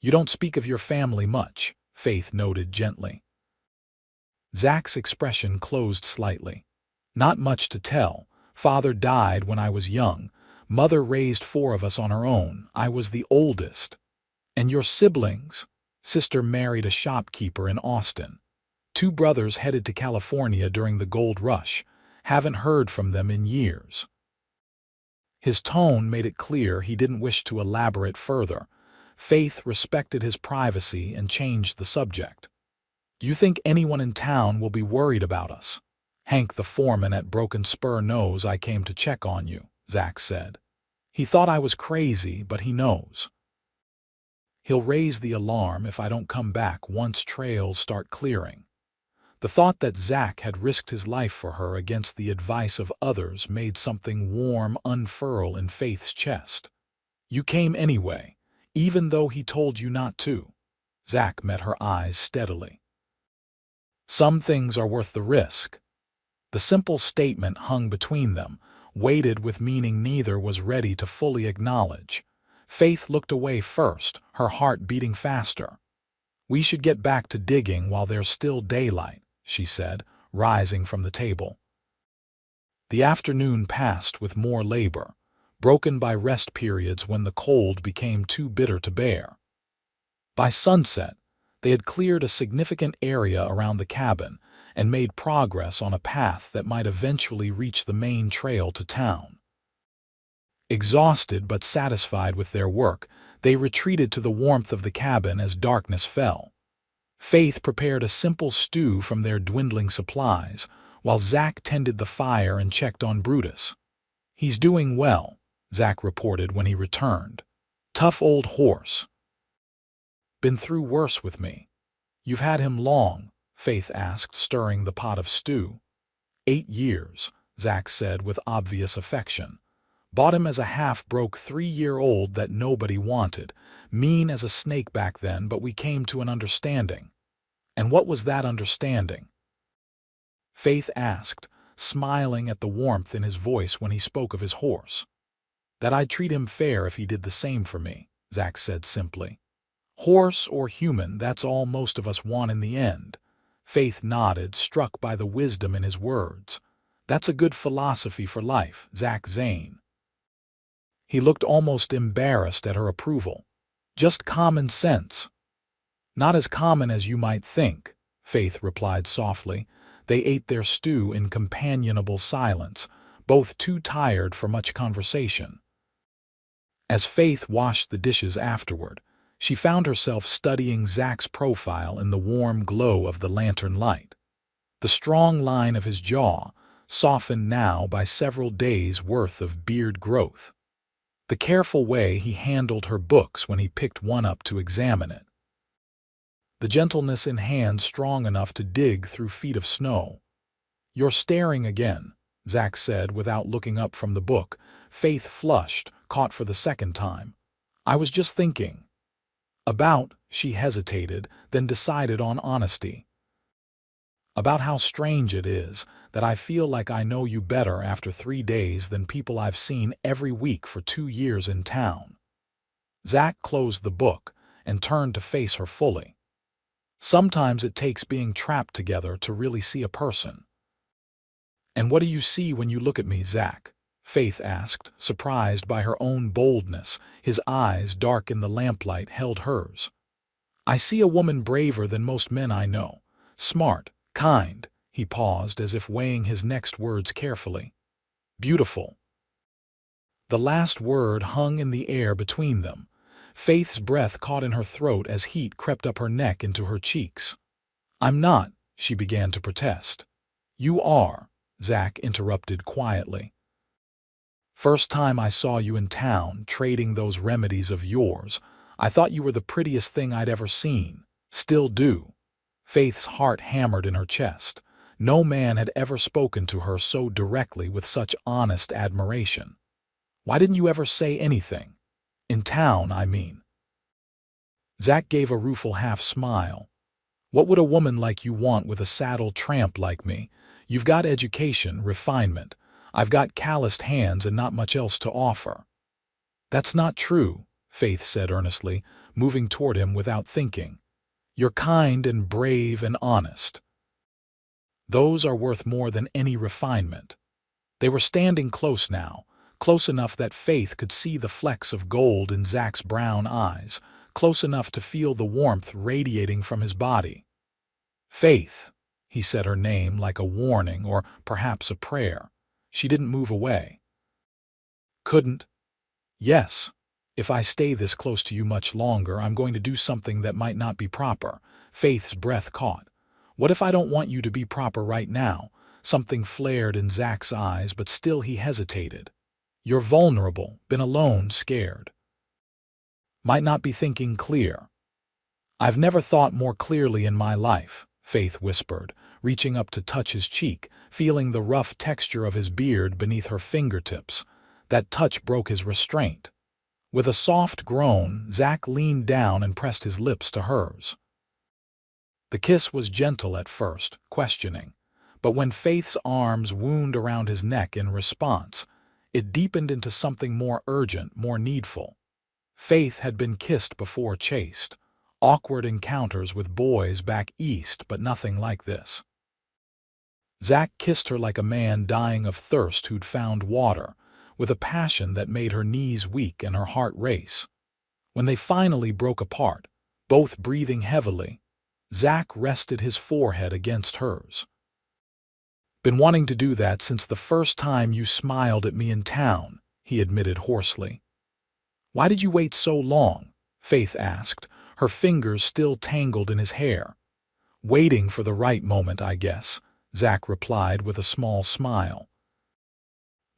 "You don't speak of your family much," Faith noted gently. Zach's expression closed slightly. "Not much to tell. Father died when I was young. Mother raised 4 of us on her own. I was the oldest." "And your siblings?" "Sister married a shopkeeper in Austin. 2 brothers headed to California during the gold rush. Haven't heard from them in years." His tone made it clear he didn't wish to elaborate further. Faith respected his privacy and changed the subject. "Do you think anyone in town will be worried about us?" "Hank the foreman at Broken Spur knows I came to check on you," Zach said. "He thought I was crazy, but he knows. He'll raise the alarm if I don't come back once trails start clearing." The thought that Zach had risked his life for her against the advice of others made something warm unfurl in Faith's chest. "You came anyway, even though he told you not to." Zach met her eyes steadily. "Some things are worth the risk." The simple statement hung between them, weighted with meaning neither was ready to fully acknowledge. Faith looked away first, her heart beating faster. "We should get back to digging while there's still daylight," she said, rising from the table. The afternoon passed with more labor, broken by rest periods when the cold became too bitter to bear. By sunset, they had cleared a significant area around the cabin and made progress on a path that might eventually reach the main trail to town. Exhausted but satisfied with their work, they retreated to the warmth of the cabin as darkness fell. Faith prepared a simple stew from their dwindling supplies, while Zach tended the fire and checked on Brutus. "He's doing well," Zach reported when he returned. "Tough old horse. Been through worse with me." "You've had him long?" Faith asked, stirring the pot of stew. 8 years, Zach said with obvious affection. "Bought him as a half-broke 3-year-old that nobody wanted. Mean as a snake back then, but we came to an understanding." "And what was that understanding?" Faith asked, smiling at the warmth in his voice when he spoke of his horse. "That I'd treat him fair if he did the same for me," Zach said simply. "Horse or human, that's all most of us want in the end." Faith nodded, struck by the wisdom in his words. "That's a good philosophy for life, Zach Zane." He looked almost embarrassed at her approval. "Just common sense." "Not as common as you might think," Faith replied softly. They ate their stew in companionable silence, both too tired for much conversation. As Faith washed the dishes afterward, she found herself studying Zach's profile in the warm glow of the lantern light. The strong line of his jaw, softened now by several days' worth of beard growth. The careful way he handled her books when he picked one up to examine it. The gentleness in hands strong enough to dig through feet of snow. You're staring again, Zack said without looking up from the book. Faith flushed, caught for the second time. I was just thinking. About, she hesitated, then decided on honesty. About how strange it is that I feel like I know you better after 3 days than people I've seen every week for 2 years in town. Zack closed the book and turned to face her fully. Sometimes it takes being trapped together to really see a person. And what do you see when you look at me, Zack? Faith asked, surprised by her own boldness. His eyes, dark in the lamplight, held hers. I see a woman braver than most men I know. Smart, kind. He paused as if weighing his next words carefully. Beautiful. The last word hung in the air between them. Faith's breath caught in her throat as heat crept up her neck into her cheeks. I'm not, she began to protest. You are, Zack interrupted quietly. First time I saw you in town, trading those remedies of yours, I thought you were the prettiest thing I'd ever seen. Still do. Faith's heart hammered in her chest. No man had ever spoken to her so directly with such honest admiration. Why didn't you ever say anything? In town, I mean. Zack gave a rueful half-smile. What would a woman like you want with a saddled tramp like me? You've got education, refinement. I've got calloused hands and not much else to offer. That's not true, Faith said earnestly, moving toward him without thinking. You're kind and brave and honest. Those are worth more than any refinement. They were standing close now, close enough that Faith could see the flecks of gold in Zack's brown eyes, close enough to feel the warmth radiating from his body. Faith, he said her name like a warning or perhaps a prayer. She didn't move away. Couldn't? Yes. If I stay this close to you much longer, I'm going to do something that might not be proper. Faith's breath caught. What if I don't want you to be proper right now? Something flared in Zack's eyes, but still he hesitated. You're vulnerable, been alone, scared. Might not be thinking clear. I've never thought more clearly in my life, Faith whispered, reaching up to touch his cheek, feeling the rough texture of his beard beneath her fingertips. That touch broke his restraint. With a soft groan, Zack leaned down and pressed his lips to hers. The kiss was gentle at first, questioning, but when Faith's arms wound around his neck in response, it deepened into something more urgent, more needful. Faith had been kissed before, chased. Awkward encounters with boys back east, but nothing like this. Zack kissed her like a man dying of thirst who'd found water, with a passion that made her knees weak and her heart race. When they finally broke apart, both breathing heavily, Zack rested his forehead against hers. Been wanting to do that since the first time you smiled at me in town, he admitted hoarsely. Why did you wait so long? Faith asked, her fingers still tangled in his hair. Waiting for the right moment, I guess, Zack replied with a small smile.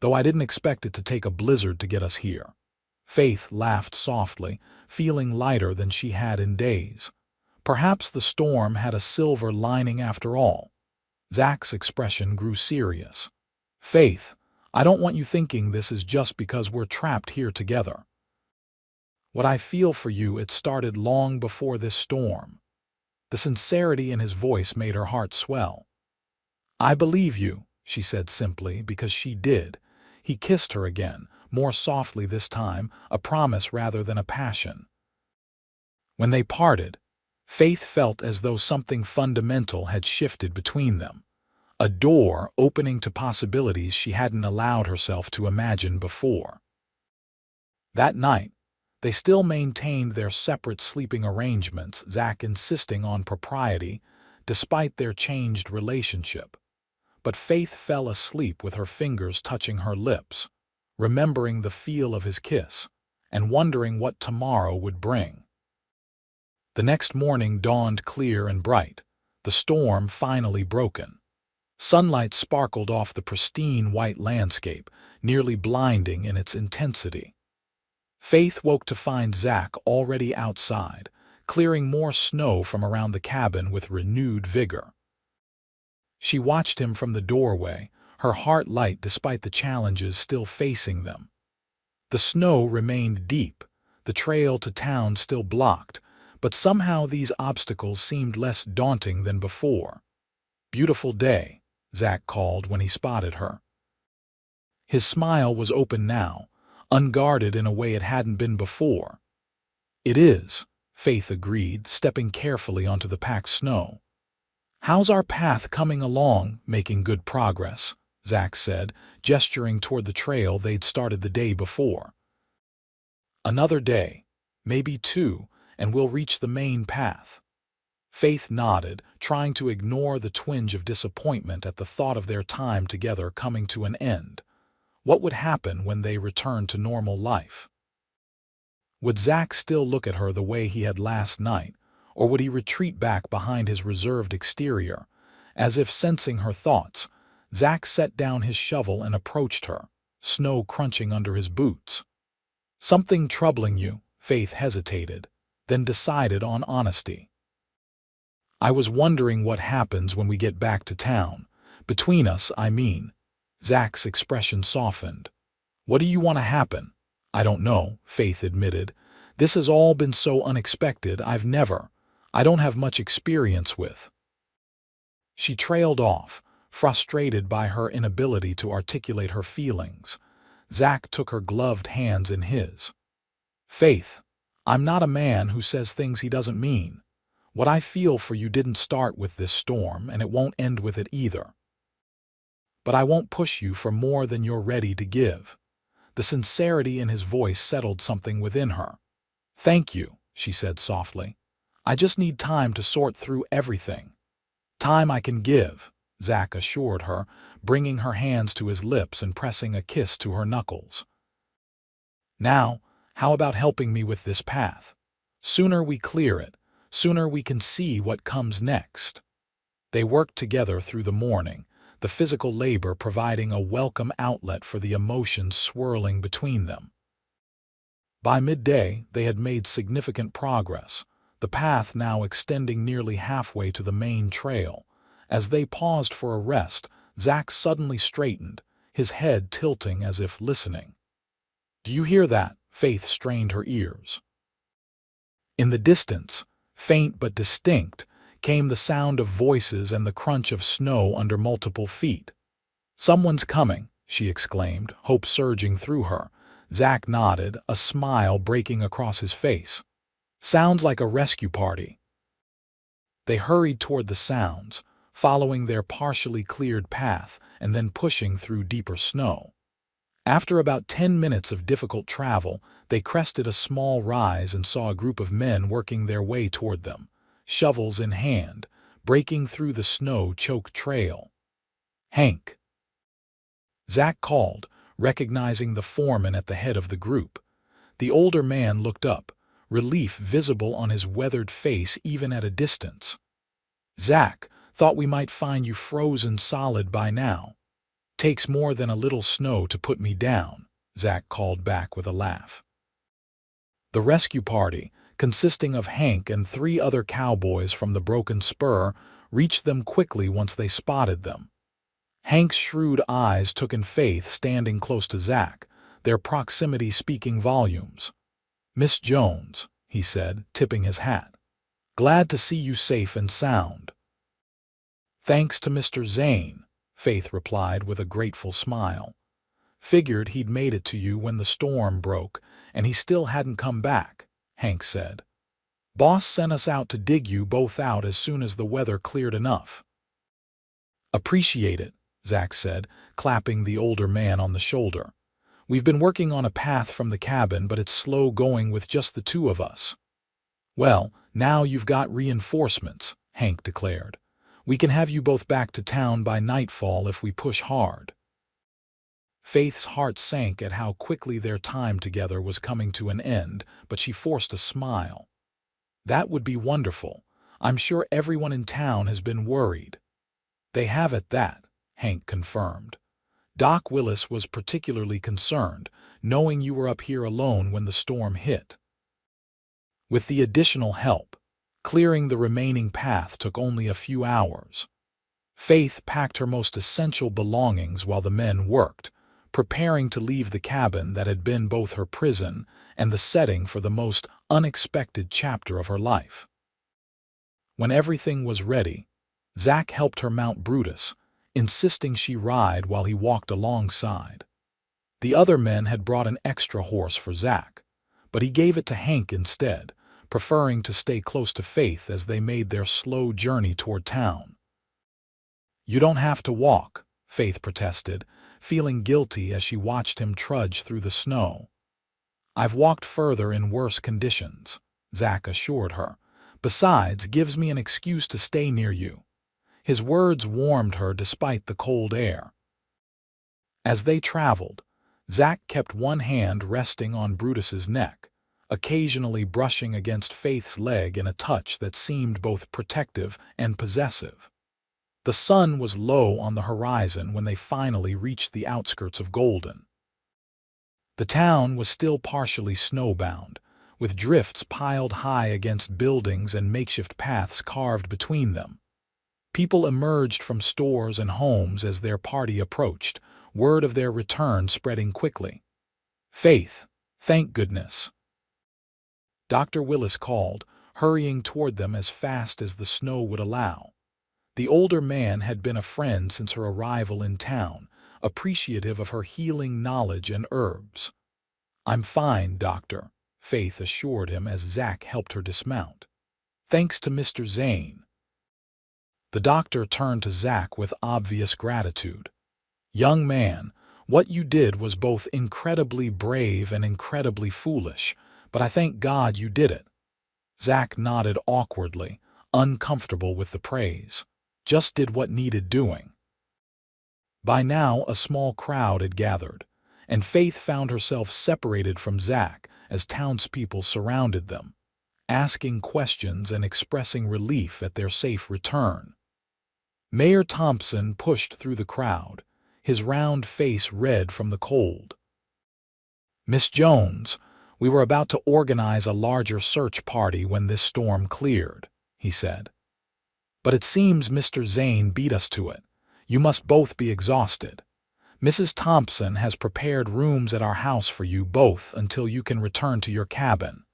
Though I didn't expect it to take a blizzard to get us here. Faith laughed softly, feeling lighter than she had in days. Perhaps the storm had a silver lining after all. Zack's expression grew serious. Faith, I don't want you thinking this is just because we're trapped here together. What I feel for you, it started long before this storm. The sincerity in his voice made her heart swell. I believe you, she said simply, because she did. He kissed her again, more softly this time, a promise rather than a passion. When they parted, Faith felt as though something fundamental had shifted between them. A door opening to possibilities she hadn't allowed herself to imagine before. That night, they still maintained their separate sleeping arrangements, Zack insisting on propriety, despite their changed relationship. But Faith fell asleep with her fingers touching her lips, remembering the feel of his kiss, and wondering what tomorrow would bring. The next morning dawned clear and bright, the storm finally broken. Sunlight sparkled off the pristine white landscape, nearly blinding in its intensity. Faith woke to find Zack already outside, clearing more snow from around the cabin with renewed vigor. She watched him from the doorway, her heart light despite the challenges still facing them. The snow remained deep, the trail to town still blocked, but somehow these obstacles seemed less daunting than before. "Beautiful day," Zack called when he spotted her. His smile was open now, unguarded in a way it hadn't been before. "It is," Faith agreed, stepping carefully onto the packed snow. "How's our path coming along? Making good progress," Zack said, gesturing toward the trail they'd started the day before. "Another day, maybe two, and we'll reach the main path." Faith nodded, trying to ignore the twinge of disappointment at the thought of their time together coming to an end. What would happen when they returned to normal life? Would Zack still look at her the way he had last night, or would he retreat back behind his reserved exterior? As if sensing her thoughts, Zack set down his shovel and approached her, snow crunching under his boots. "Something troubling you?" Faith hesitated, then decided on honesty. "I was wondering what happens when we get back to town. Between us, I mean." Zack's expression softened. "What do you want to happen?" "I don't know," Faith admitted. "This has all been so unexpected. I don't have much experience with." She trailed off, frustrated by her inability to articulate her feelings. Zack took her gloved hands in his. "Faith, I'm not a man who says things he doesn't mean. What I feel for you didn't start with this storm, and it won't end with it either. But I won't push you for more than you're ready to give." The sincerity in his voice settled something within her. "Thank you," she said softly. "I just need time to sort through everything." "Time I can give," Zack assured her, bringing her hands to his lips and pressing a kiss to her knuckles. "Now, how about helping me with this path? Sooner we clear it, sooner we can see what comes next." They worked together through the morning, the physical labor providing a welcome outlet for the emotions swirling between them. By midday, they had made significant progress, the path now extending nearly halfway to the main trail. As they paused for a rest, Zack suddenly straightened, his head tilting as if listening. "Do you hear that?" Faith strained her ears. In the distance, faint but distinct, came the sound of voices and the crunch of snow under multiple feet. "Someone's coming," she exclaimed, hope surging through her. Zack nodded, a smile breaking across his face. "Sounds like a rescue party." They hurried toward the sounds, following their partially cleared path and then pushing through deeper snow. After about 10 minutes of difficult travel, they crested a small rise and saw a group of men working their way toward them, shovels in hand, breaking through the snow-choked trail. "Hank," Zack called, recognizing the foreman at the head of the group. The older man looked up, relief visible on his weathered face even at a distance. "Zack, thought we might find you frozen solid by now." "Takes more than a little snow to put me down," Zack called back with a laugh. The rescue party, consisting of Hank and 3 other cowboys from the Broken Spur, reached them quickly once they spotted them. Hank's shrewd eyes took in Faith standing close to Zack, their proximity speaking volumes. "Miss Jones," he said, tipping his hat. "Glad to see you safe and sound." "Thanks to Mr. Zane," Faith replied with a grateful smile. "Figured he'd made it to you when the storm broke, and he still hadn't come back," Hank said. "Boss sent us out to dig you both out as soon as the weather cleared enough." "Appreciate it," Zack said, clapping the older man on the shoulder. "We've been working on a path from the cabin, but it's slow going with just the 2 of us." "Well, now you've got reinforcements," Hank declared. "We can have you both back to town by nightfall if we push hard." Faith's heart sank at how quickly their time together was coming to an end, but she forced a smile. "That would be wonderful. I'm sure everyone in town has been worried." "They have at that," Hank confirmed. "Doc Willis was particularly concerned, knowing you were up here alone when the storm hit." With the additional help, clearing the remaining path took only a few hours. Faith packed her most essential belongings while the men worked, preparing to leave the cabin that had been both her prison and the setting for the most unexpected chapter of her life. When everything was ready, Zack helped her mount Brutus, insisting she ride while he walked alongside. The other men had brought an extra horse for Zack, but he gave it to Hank instead, preferring to stay close to Faith as they made their slow journey toward town. "You don't have to walk," Faith protested, feeling guilty as she watched him trudge through the snow. "I've walked further in worse conditions," Zack assured her. "Besides, gives me an excuse to stay near you." His words warmed her despite the cold air. As they traveled, Zack kept one hand resting on Brutus's neck, occasionally brushing against Faith's leg in a touch that seemed both protective and possessive. The sun was low on the horizon when they finally reached the outskirts of Golden. The town was still partially snowbound, with drifts piled high against buildings and makeshift paths carved between them. People emerged from stores and homes as their party approached, word of their return spreading quickly. "Faith, thank goodness," Dr. Willis called, hurrying toward them as fast as the snow would allow. The older man had been a friend since her arrival in town, appreciative of her healing knowledge and herbs. "I'm fine, Doctor," Faith assured him as Zack helped her dismount. "Thanks to Mr. Zane." The doctor turned to Zack with obvious gratitude. "Young man, what you did was both incredibly brave and incredibly foolish, but I thank God you did it." Zack nodded awkwardly, uncomfortable with the praise. "Just did what needed doing." By now, a small crowd had gathered, and Faith found herself separated from Zack as townspeople surrounded them, asking questions and expressing relief at their safe return. Mayor Thompson pushed through the crowd, his round face red from the cold. "Miss Jones, we were about to organize a larger search party when this storm cleared," he said. "But it seems Mr. Zane beat us to it. You must both be exhausted. Mrs. Thompson has prepared rooms at our house for you both until you can return to your cabin."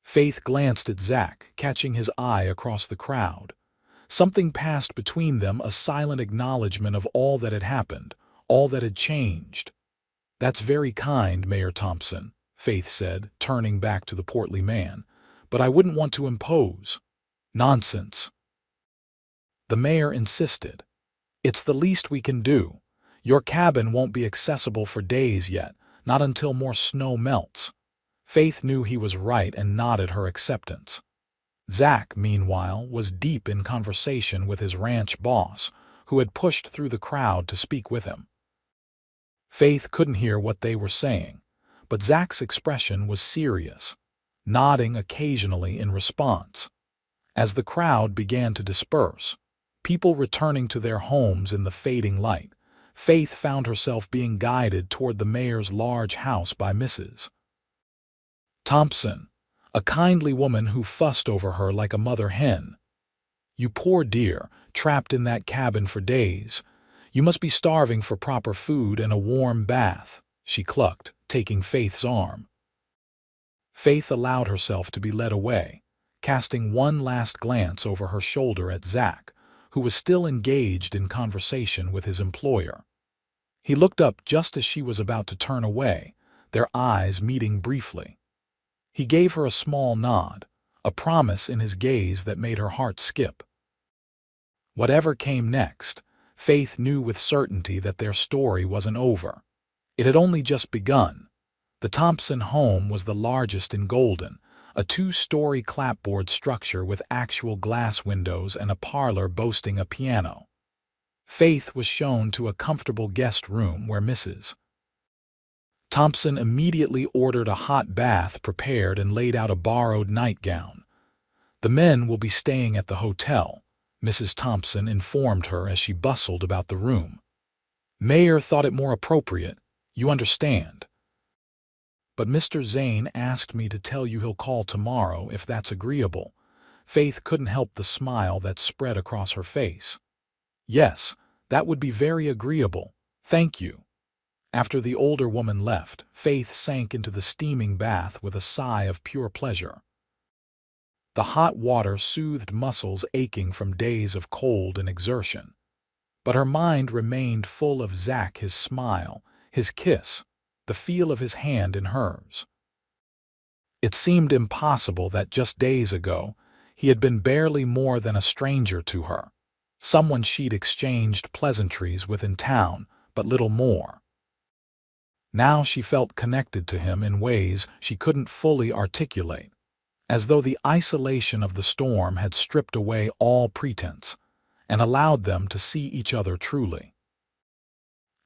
Faith glanced at Zack, catching his eye across the crowd. Something passed between them, a silent acknowledgement of all that had happened, all that had changed. "That's very kind, Mayor Thompson," Faith said, turning back to the portly man. "But I wouldn't want to impose." "Nonsense," the mayor insisted. "It's the least we can do. Your cabin won't be accessible for days yet, not until more snow melts." Faith knew he was right and nodded her acceptance. Zack, meanwhile, was deep in conversation with his ranch boss, who had pushed through the crowd to speak with him. Faith couldn't hear what they were saying, but Zack's expression was serious, nodding occasionally in response. As the crowd began to disperse, people returning to their homes in the fading light, Faith found herself being guided toward the mayor's large house by Mrs. Thompson, a kindly woman who fussed over her like a mother hen. "You poor dear, trapped in that cabin for days. You must be starving for proper food and a warm bath," she clucked, taking Faith's arm. Faith allowed herself to be led away, casting one last glance over her shoulder at Zack, who was still engaged in conversation with his employer. He looked up just as she was about to turn away, their eyes meeting briefly. He gave her a small nod, a promise in his gaze that made her heart skip. Whatever came next, Faith knew with certainty that their story wasn't over. It had only just begun. The Thompson home was the largest in Golden, a two-story clapboard structure with actual glass windows and a parlor boasting a piano. Faith was shown to a comfortable guest room where Mrs. Thompson immediately ordered a hot bath prepared and laid out a borrowed nightgown. "The men will be staying at the hotel," Mrs. Thompson informed her as she bustled about the room. "Mayor thought it more appropriate, you understand. But Mr. Zane asked me to tell you he'll call tomorrow if that's agreeable." Faith couldn't help the smile that spread across her face. Yes, that would be very agreeable. Thank you. After the older woman left, Faith sank into the steaming bath with a sigh of pure pleasure. The hot water soothed muscles aching from days of cold and exertion. But her mind remained full of Zach, his smile, his kiss, the feel of his hand in hers. It seemed impossible that just days ago he had been barely more than a stranger to her, someone she'd exchanged pleasantries with in town, but little more. Now she felt connected to him in ways she couldn't fully articulate, as though the isolation of the storm had stripped away all pretense and allowed them to see each other truly.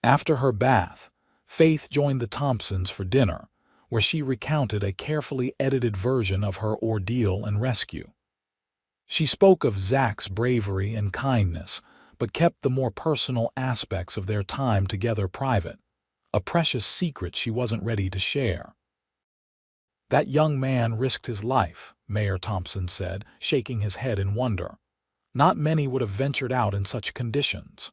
After her bath, Faith joined the Thompsons for dinner, where she recounted a carefully edited version of her ordeal and rescue. She spoke of Zach's bravery and kindness, but kept the more personal aspects of their time together private, a precious secret she wasn't ready to share. "That young man risked his life," Mayor Thompson said, shaking his head in wonder. "Not many would have ventured out in such conditions."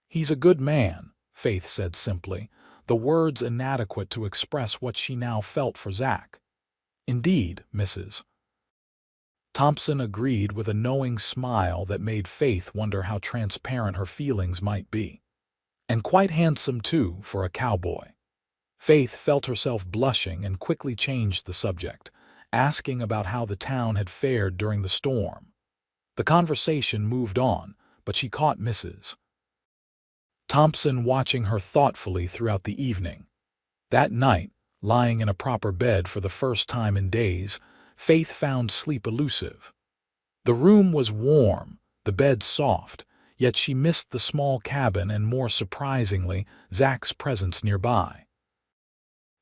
"He's a good man," Faith said simply, the words inadequate to express what she now felt for Zach. "Indeed, Mrs. Thompson agreed with a knowing smile that made Faith wonder how transparent her feelings might be. "And quite handsome, too, for a cowboy." Faith felt herself blushing and quickly changed the subject, asking about how the town had fared during the storm. The conversation moved on, but she caught Mrs. Thompson watching her thoughtfully throughout the evening. That night, lying in a proper bed for the first time in days, Faith found sleep elusive. The room was warm, the bed soft, yet she missed the small cabin and, more surprisingly, Zach's presence nearby.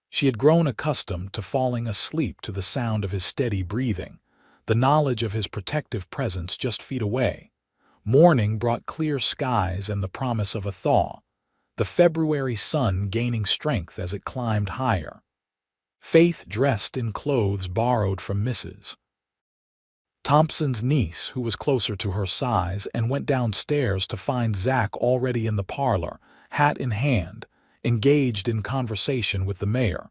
She had grown accustomed to falling asleep to the sound of his steady breathing, the knowledge of his protective presence just feet away. Morning brought clear skies and the promise of a thaw, the February sun gaining strength as it climbed higher. Faith dressed in clothes borrowed from Mrs. Thompson's niece, who was closer to her size, and went downstairs to find Zach already in the parlor, hat in hand, engaged in conversation with the mayor.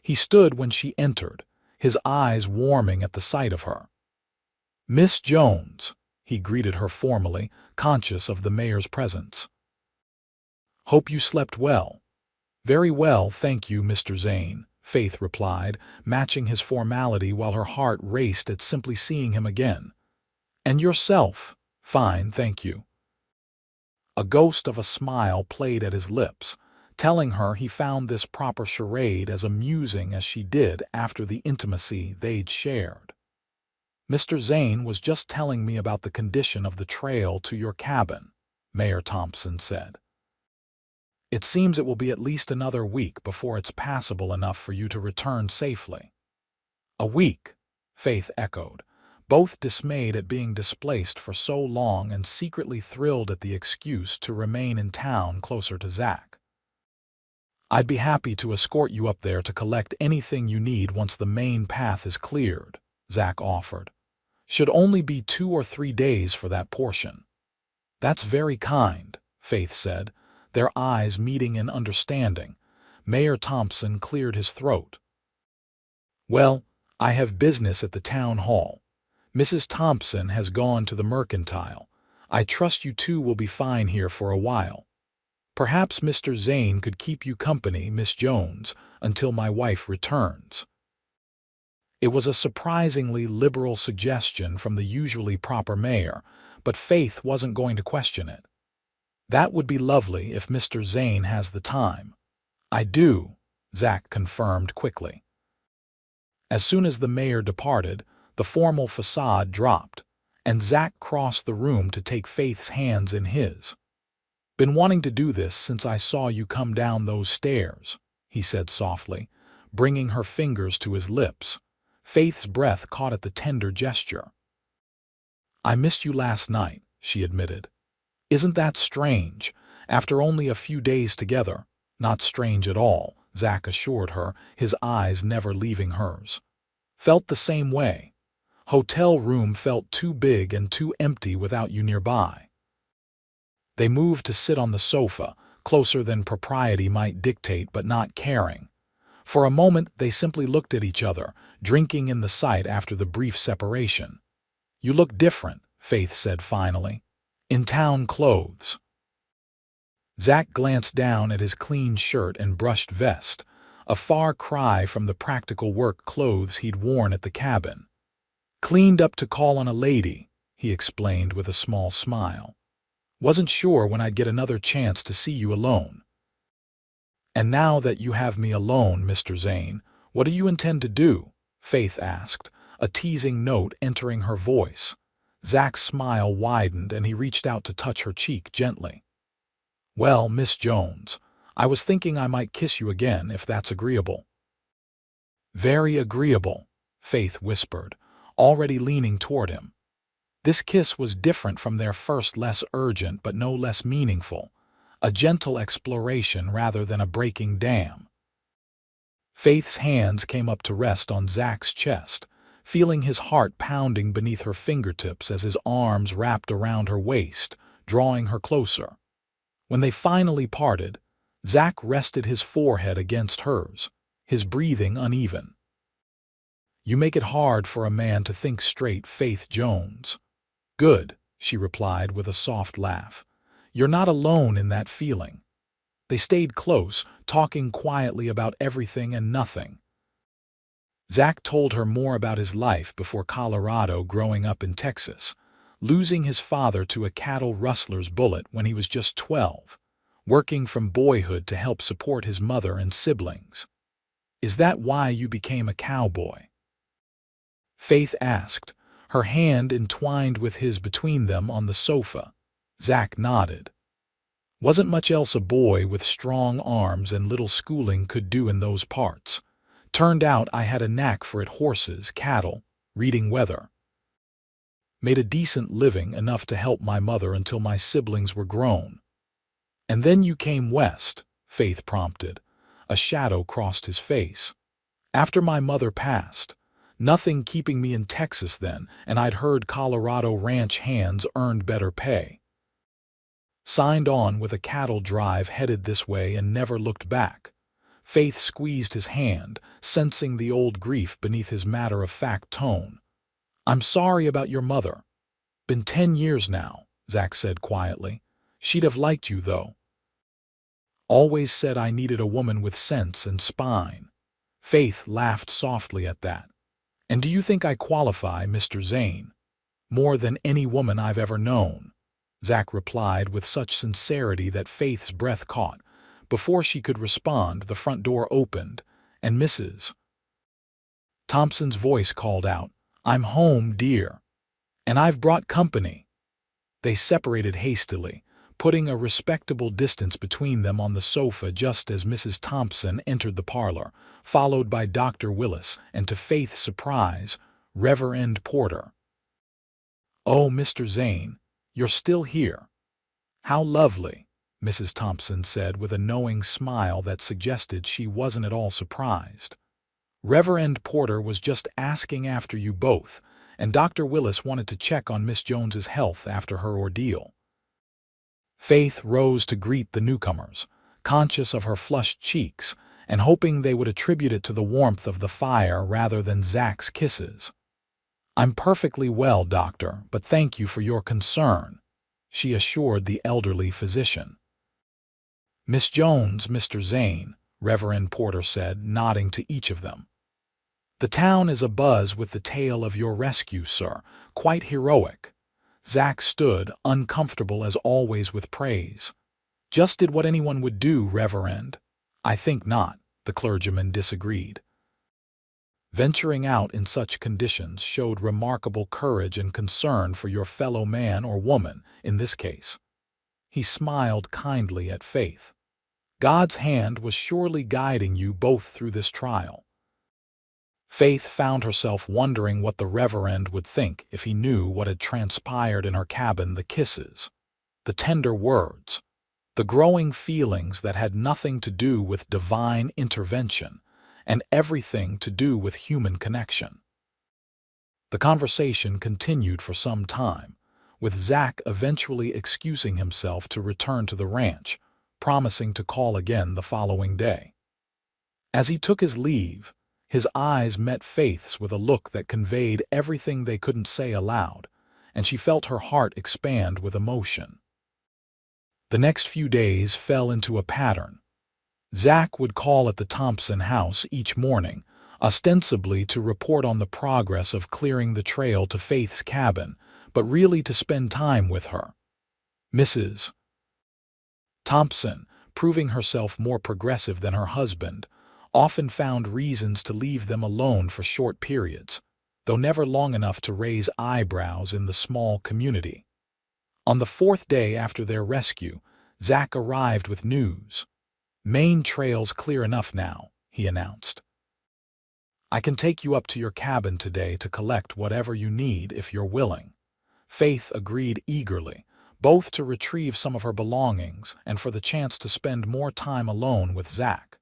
He stood when she entered, his eyes warming at the sight of her. "Miss Jones," he greeted her formally, conscious of the mayor's presence. "Hope you slept well." "Very well, thank you, Mr. Zane," Faith replied, matching his formality while her heart raced at simply seeing him again. "And yourself?" "Fine, thank you." A ghost of a smile played at his lips, telling her he found this proper charade as amusing as she did after the intimacy they'd shared. "Mr. Zane was just telling me about the condition of the trail to your cabin," Mayor Thompson said. "It seems it will be at least another week before it's passable enough for you to return safely." "A week," Faith echoed, both dismayed at being displaced for so long and secretly thrilled at the excuse to remain in town closer to Zach. "I'd be happy to escort you up there to collect anything you need once the main path is cleared," Zach offered. "Should only be 2 or 3 days for that portion." "That's very kind," Faith said, their eyes meeting in understanding. Mayor Thompson cleared his throat. "Well, I have business at the town hall. Mrs. Thompson has gone to the mercantile. I trust you two will be fine here for a while. Perhaps Mr. Zane could keep you company, Miss Jones, until my wife returns." It was a surprisingly liberal suggestion from the usually proper mayor, but Faith wasn't going to question it. "That would be lovely if Mr. Zane has the time." "I do," Zach confirmed quickly. As soon as the mayor departed, the formal facade dropped, and Zach crossed the room to take Faith's hands in his. "Been wanting to do this since I saw you come down those stairs," he said softly, bringing her fingers to his lips. Faith's breath caught at the tender gesture. "I missed you last night," she admitted. "Isn't that strange? After only a few days together." "Not strange at all," Zach assured her, his eyes never leaving hers. "Felt the same way. Hotel room felt too big and too empty without you nearby." They moved to sit on the sofa, closer than propriety might dictate but not caring. For a moment they simply looked at each other, drinking in the sight after the brief separation. "You look different," Faith said finally. "In town clothes." Zach glanced down at his clean shirt and brushed vest, a far cry from the practical work clothes he'd worn at the cabin. "Cleaned up to call on a lady," he explained with a small smile. "Wasn't sure when I'd get another chance to see you alone." "And now that you have me alone, Mr. Zane, what do you intend to do?" Faith asked, a teasing note entering her voice. Zach's smile widened and he reached out to touch her cheek gently. "Well, Miss Jones, I was thinking I might kiss you again if that's agreeable." "Very agreeable," Faith whispered, already leaning toward him. This kiss was different from their first, less urgent but no less meaningful, a gentle exploration rather than a breaking dam. Faith's hands came up to rest on Zach's chest, feeling his heart pounding beneath her fingertips as his arms wrapped around her waist, drawing her closer. When they finally parted, Zach rested his forehead against hers, his breathing uneven. "You make it hard for a man to think straight, Faith Jones." "Good," she replied with a soft laugh. "You're not alone in that feeling." They stayed close, talking quietly about everything and nothing. Zach told her more about his life before Colorado, growing up in Texas, losing his father to a cattle rustler's bullet when he was just 12, working from boyhood to help support his mother and siblings. "Is that why you became a cowboy?" Faith asked, her hand entwined with his between them on the sofa. Zach nodded. "Wasn't much else a boy with strong arms and little schooling could do in those parts. Turned out I had a knack for it: horses, cattle, reading weather. Made a decent living, enough to help my mother until my siblings were grown." "And then you came west," Faith prompted. A shadow crossed his face. "After my mother passed. Nothing keeping me in Texas then, and I'd heard Colorado ranch hands earned better pay. Signed on with a cattle drive headed this way and never looked back." Faith squeezed his hand, sensing the old grief beneath his matter-of-fact tone. "I'm sorry about your mother." "Been 10 years now," Zach said quietly. "She'd have liked you, though. Always said I needed a woman with sense and spine." Faith laughed softly at that. "And do you think I qualify, Mr. Zane?" "More than any woman I've ever known," Zach replied with such sincerity that Faith's breath caught. Before she could respond, the front door opened, and Mrs. Thompson's voice called out, "I'm home, dear. And I've brought company." They separated hastily, putting a respectable distance between them on the sofa just as Mrs. Thompson entered the parlor, followed by Dr. Willis and, to Faith's surprise, Reverend Porter. "Oh, Mr. Zane, you're still here. How lovely," Mrs. Thompson said with a knowing smile that suggested she wasn't at all surprised. "Reverend Porter was just asking after you both, and Dr. Willis wanted to check on Miss Jones's health after her ordeal." Faith rose to greet the newcomers, conscious of her flushed cheeks and hoping they would attribute it to the warmth of the fire rather than Zach's kisses. "I'm perfectly well, doctor, but thank you for your concern," she assured the elderly physician. "Miss Jones, Mr. Zane," Reverend Porter said, nodding to each of them. "The town is abuzz with the tale of your rescue, sir. Quite heroic." Zach stood, uncomfortable as always with praise. "Just did what anyone would do, Reverend." "I think not," the clergyman disagreed. "Venturing out in such conditions showed remarkable courage and concern for your fellow man or woman, in this case." He smiled kindly at Faith. "God's hand was surely guiding you both through this trial." Faith found herself wondering what the Reverend would think if he knew what had transpired in her cabin: the kisses, the tender words, the growing feelings that had nothing to do with divine intervention and everything to do with human connection. The conversation continued for some time, with Zach eventually excusing himself to return to the ranch, promising to call again the following day. As he took his leave, his eyes met Faith's with a look that conveyed everything they couldn't say aloud, and she felt her heart expand with emotion. The next few days fell into a pattern. Zach would call at the Thompson house each morning, ostensibly to report on the progress of clearing the trail to Faith's cabin, but really to spend time with her. Mrs. Thompson, proving herself more progressive than her husband, often found reasons to leave them alone for short periods, though never long enough to raise eyebrows in the small community. On the fourth day after their rescue, Zach arrived with news. "Main trail's clear enough now," he announced. "I can take you up to your cabin today to collect whatever you need if you're willing." Faith agreed eagerly, both to retrieve some of her belongings and for the chance to spend more time alone with Zach.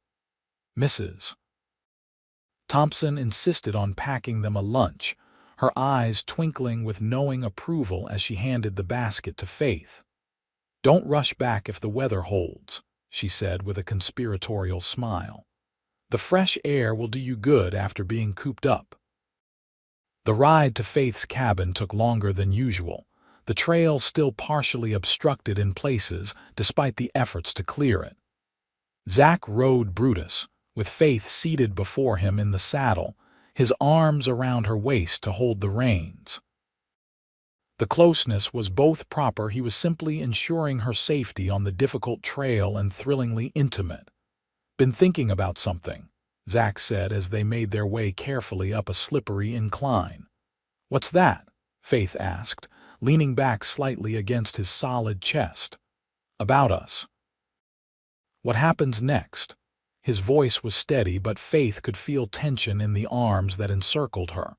Mrs. Thompson insisted on packing them a lunch, her eyes twinkling with knowing approval as she handed the basket to Faith. "Don't rush back if the weather holds," she said with a conspiratorial smile. "The fresh air will do you good after being cooped up." The ride to Faith's cabin took longer than usual, the trail still partially obstructed in places despite the efforts to clear it. Zach rode Brutus, with Faith seated before him in the saddle, his arms around her waist to hold the reins. The closeness was both proper. He was simply ensuring her safety on the difficult trail and thrillingly intimate. "Been thinking about something," Zach said as they made their way carefully up a slippery incline. "What's that?" Faith asked, leaning back slightly against his solid chest. "About us. What happens next?" His voice was steady, but Faith could feel tension in the arms that encircled her.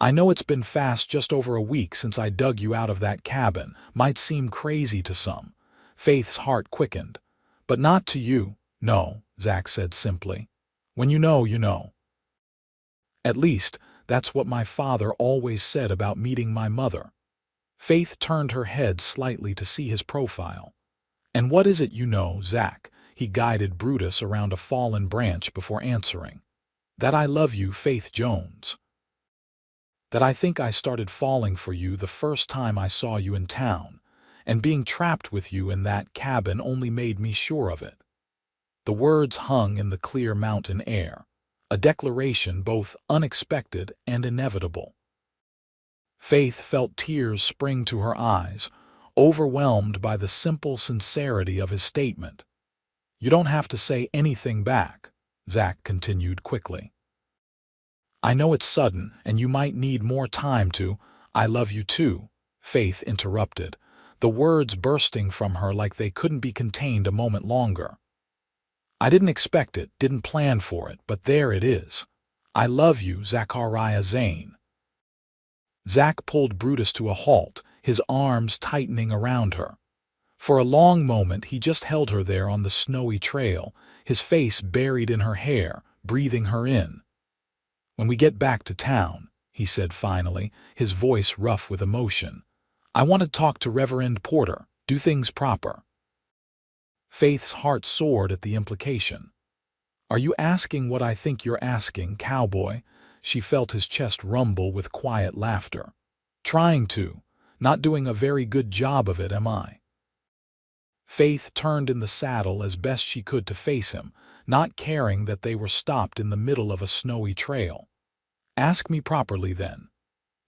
"I know it's been fast, just over a week since I dug you out of that cabin. Might seem crazy to some." Faith's heart quickened. "But not to you, no," Zach said simply. "When you know, you know. At least, that's what my father always said about meeting my mother." Faith turned her head slightly to see his profile. "And what is it you know, Zach?" He guided Brutus around a fallen branch before answering. "That I love you, Faith Jones. That I think I started falling for you the first time I saw you in town, and being trapped with you in that cabin only made me sure of it." The words hung in the clear mountain air, a declaration both unexpected and inevitable. Faith felt tears spring to her eyes, overwhelmed by the simple sincerity of his statement. "You don't have to say anything back," Zach continued quickly. "I know it's sudden, and you might need more time to—" "I love you too," Faith interrupted, the words bursting from her like they couldn't be contained a moment longer. "I didn't expect it, didn't plan for it, but there it is. I love you, Zachariah Zane." Zach pulled Brutus to a halt, his arms tightening around her. For a long moment he just held her there on the snowy trail, his face buried in her hair, breathing her in. "When we get back to town," he said finally, his voice rough with emotion, "I want to talk to Reverend Porter, do things proper." Faith's heart soared at the implication. "Are you asking what I think you're asking, Cowboy?" She felt his chest rumble with quiet laughter. "Trying to. Not doing a very good job of it, am I?" Faith turned in the saddle as best she could to face him, not caring that they were stopped in the middle of a snowy trail. "Ask me properly, then."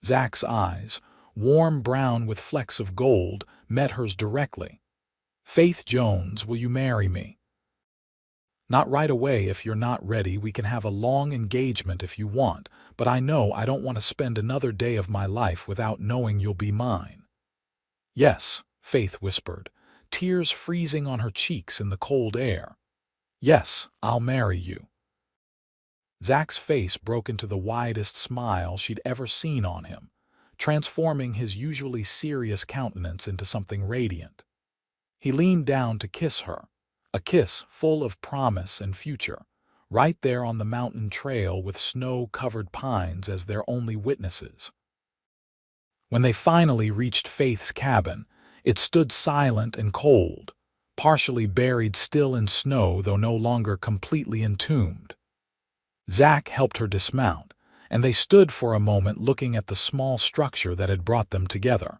Zach's eyes, warm brown with flecks of gold, met hers directly. "Faith Jones, will you marry me?" "Not right away if you're not ready. We can have a long engagement if you want, but I know I don't want to spend another day of my life without knowing you'll be mine." "Yes," Faith whispered, tears freezing on her cheeks in the cold air. "Yes, I'll marry you." Zach's face broke into the widest smile she'd ever seen on him, transforming his usually serious countenance into something radiant. He leaned down to kiss her, a kiss full of promise and future, right there on the mountain trail with snow-covered pines as their only witnesses. When they finally reached Faith's cabin, it stood silent and cold, partially buried still in snow though no longer completely entombed. Zack helped her dismount, and they stood for a moment looking at the small structure that had brought them together.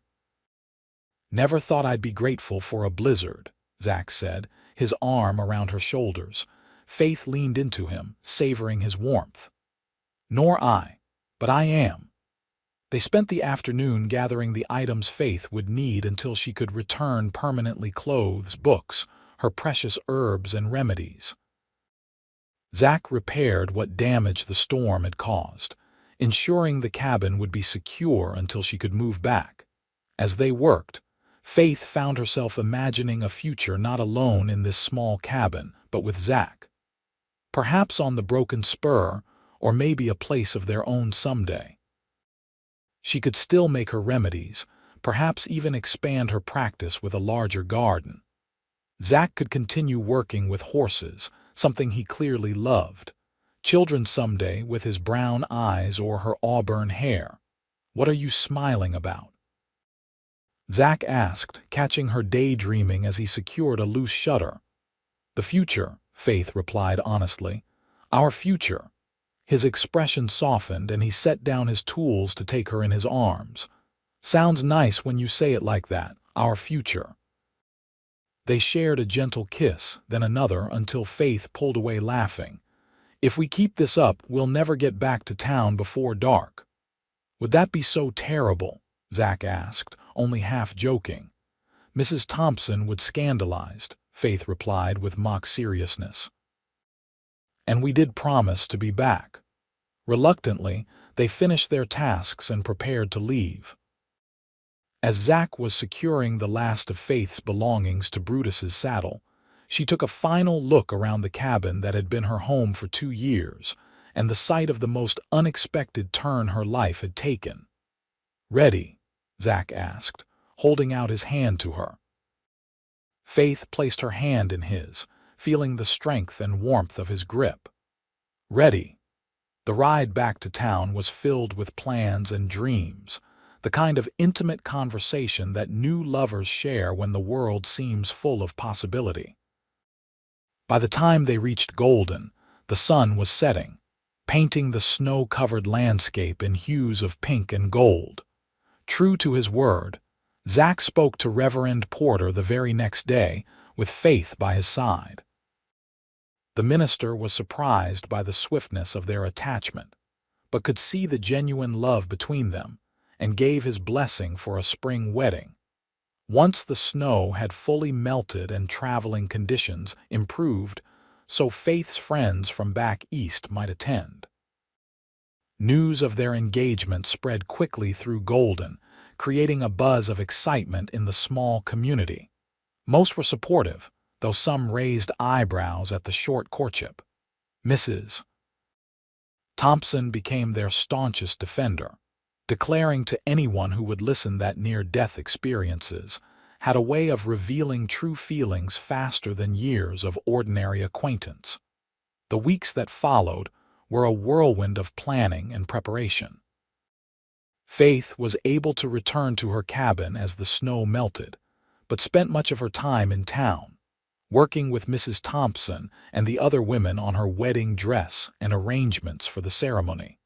"Never thought I'd be grateful for a blizzard," Zack said, his arm around her shoulders. Faith leaned into him, savoring his warmth. "Nor I, but I am." They spent the afternoon gathering the items Faith would need until she could return permanently: clothes, books, her precious herbs and remedies. Zack repaired what damage the storm had caused, ensuring the cabin would be secure until she could move back. As they worked, Faith found herself imagining a future not alone in this small cabin, but with Zack. Perhaps on the broken spur, or maybe a place of their own someday. She could still make her remedies, perhaps even expand her practice with a larger garden. Zack could continue working with horses, something he clearly loved. Children someday with his brown eyes or her auburn hair. "What are you smiling about?" Zack asked, catching her daydreaming as he secured a loose shutter. "The future," Faith replied honestly. "Our future." His expression softened and he set down his tools to take her in his arms. "Sounds nice when you say it like that, our future." They shared a gentle kiss, then another, until Faith pulled away laughing. "If we keep this up, we'll never get back to town before dark." "Would that be so terrible?" Zack asked, only half joking. "Mrs. Thompson would scandalized," Faith replied with mock seriousness. "And we did promise to be back." Reluctantly, they finished their tasks and prepared to leave. As Zack was securing the last of Faith's belongings to Brutus's saddle, she took a final look around the cabin that had been her home for 2 years, and the sight of the most unexpected turn her life had taken. "Ready?" Zack asked, holding out his hand to her. Faith placed her hand in his, feeling the strength and warmth of his grip. "Ready." The ride back to town was filled with plans and dreams, the kind of intimate conversation that new lovers share when the world seems full of possibility. By the time they reached Golden, the sun was setting, painting the snow-covered landscape in hues of pink and gold. True to his word, Zack spoke to Reverend Porter the very next day, with Faith by his side. The minister was surprised by the swiftness of their attachment, but could see the genuine love between them, and gave his blessing for a spring wedding. Once the snow had fully melted and traveling conditions improved, so Faith's friends from back east might attend. News of their engagement spread quickly through Golden, creating a buzz of excitement in the small community. Most were supportive, though some raised eyebrows at the short courtship. Mrs. Thompson became their staunchest defender, declaring to anyone who would listen that near-death experiences had a way of revealing true feelings faster than years of ordinary acquaintance. The weeks that followed were a whirlwind of planning and preparation. Faith was able to return to her cabin as the snow melted, but spent much of her time in town, working with Mrs. Thompson and the other women on her wedding dress and arrangements for the ceremony.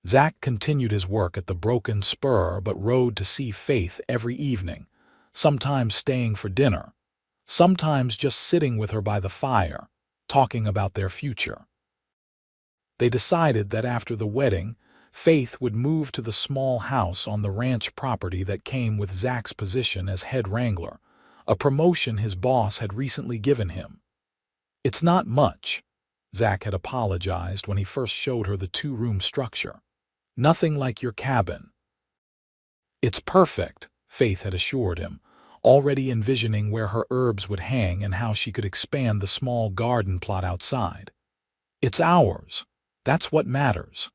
Zack continued his work at the broken spur but rode to see Faith every evening, sometimes staying for dinner, sometimes just sitting with her by the fire, talking about their future. They decided that after the wedding, Faith would move to the small house on the ranch property that came with Zack's position as head wrangler, a promotion his boss had recently given him. "It's not much," Zack had apologized when he first showed her the 2-room structure. "Nothing like your cabin." "It's perfect," Faith had assured him, already envisioning where her herbs would hang and how she could expand the small garden plot outside. "It's ours. That's what matters."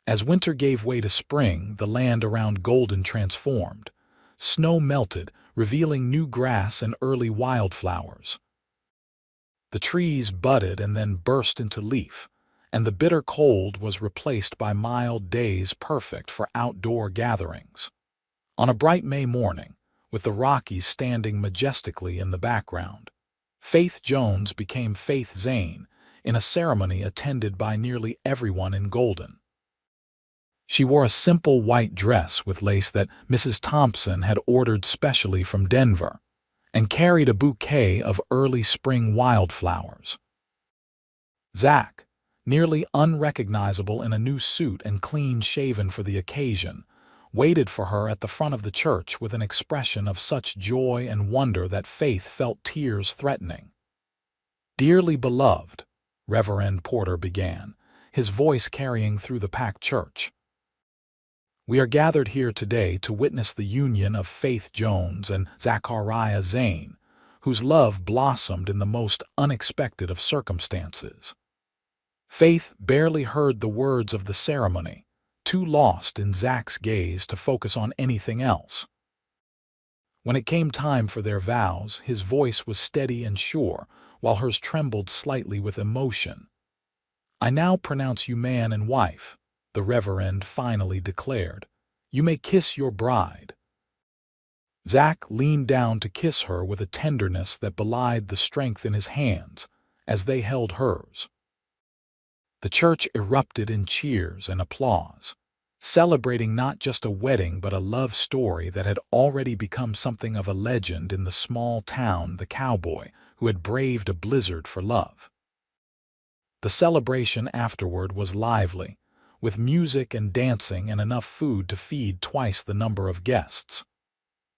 As winter gave way to spring, the land around Golden transformed. Snow melted, revealing new grass and early wildflowers. The trees budded and then burst into leaf, and the bitter cold was replaced by mild days perfect for outdoor gatherings. On a bright May morning, with the Rockies standing majestically in the background, Faith Jones became Faith Zane in a ceremony attended by nearly everyone in Golden. She wore a simple white dress with lace that Mrs. Thompson had ordered specially from Denver, and carried a bouquet of early spring wildflowers. Zach, nearly unrecognizable in a new suit and clean-shaven for the occasion, waited for her at the front of the church with an expression of such joy and wonder that Faith felt tears threatening. "Dearly beloved," Reverend Porter began, his voice carrying through the packed church, "we are gathered here today to witness the union of Faith Jones and Zachariah Zane, whose love blossomed in the most unexpected of circumstances." Faith barely heard the words of the ceremony, too lost in Zach's gaze to focus on anything else. When it came time for their vows, his voice was steady and sure, while hers trembled slightly with emotion. "I now pronounce you man and wife," the Reverend finally declared. "You may kiss your bride." Zach leaned down to kiss her with a tenderness that belied the strength in his hands as they held hers. The church erupted in cheers and applause, celebrating not just a wedding but a love story that had already become something of a legend in the small town, the cowboy who had braved a blizzard for love. The celebration afterward was lively, with music and dancing and enough food to feed twice the number of guests.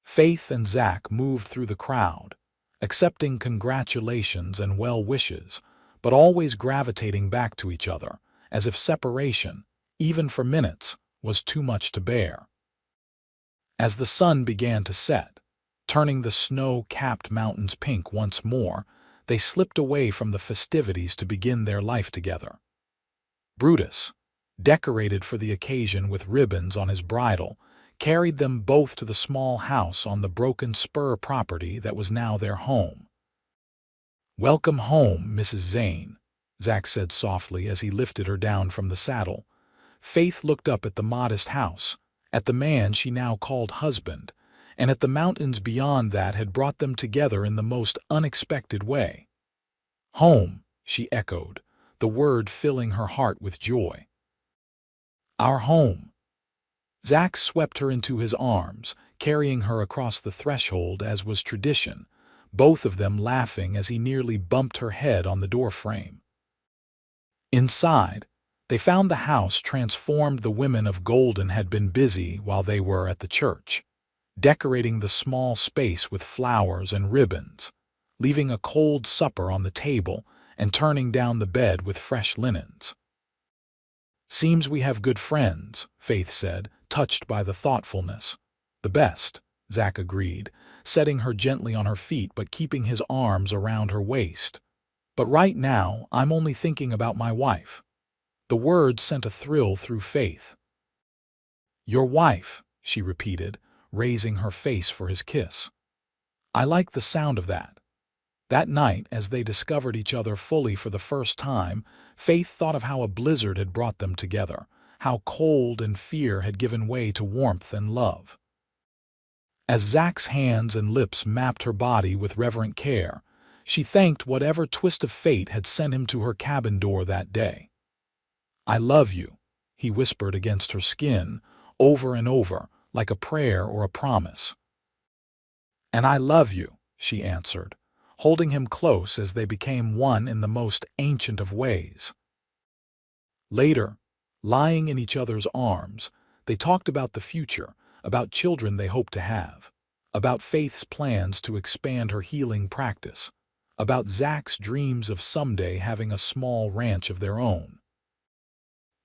Faith and Zach moved through the crowd, accepting congratulations and well wishes, but always gravitating back to each other, as if separation, even for minutes, was too much to bear. As the sun began to set, turning the snow-capped mountains pink once more, they slipped away from the festivities to begin their life together. Brutus, decorated for the occasion with ribbons on his bridle, carried them both to the small house on the Broken Spur property that was now their home. "Welcome home, Mrs. Zane," Zach said softly as he lifted her down from the saddle. Faith looked up at the modest house, at the man she now called husband, and at the mountains beyond that had brought them together in the most unexpected way. "Home," she echoed, the word filling her heart with joy. "Our home." Zach swept her into his arms, carrying her across the threshold as was tradition, both of them laughing as he nearly bumped her head on the doorframe. Inside, they found the house transformed. The women of Golden had been busy while they were at the church, decorating the small space with flowers and ribbons, leaving a cold supper on the table and turning down the bed with fresh linens. "Seems we have good friends," Faith said, touched by the thoughtfulness. "The best," Zach agreed, setting her gently on her feet but keeping his arms around her waist. "But right now, I'm only thinking about my wife." The words sent a thrill through Faith. "Your wife," she repeated, raising her face for his kiss. "I like the sound of that." That night, as they discovered each other fully for the first time, Faith thought of how a blizzard had brought them together, how cold and fear had given way to warmth and love. As Zach's hands and lips mapped her body with reverent care, she thanked whatever twist of fate had sent him to her cabin door that day. "I love you," he whispered against her skin, over and over, like a prayer or a promise. "And I love you," she answered, holding him close as they became one in the most ancient of ways. Later, lying in each other's arms, they talked about the future, about children they hoped to have, about Faith's plans to expand her healing practice, about Zach's dreams of someday having a small ranch of their own.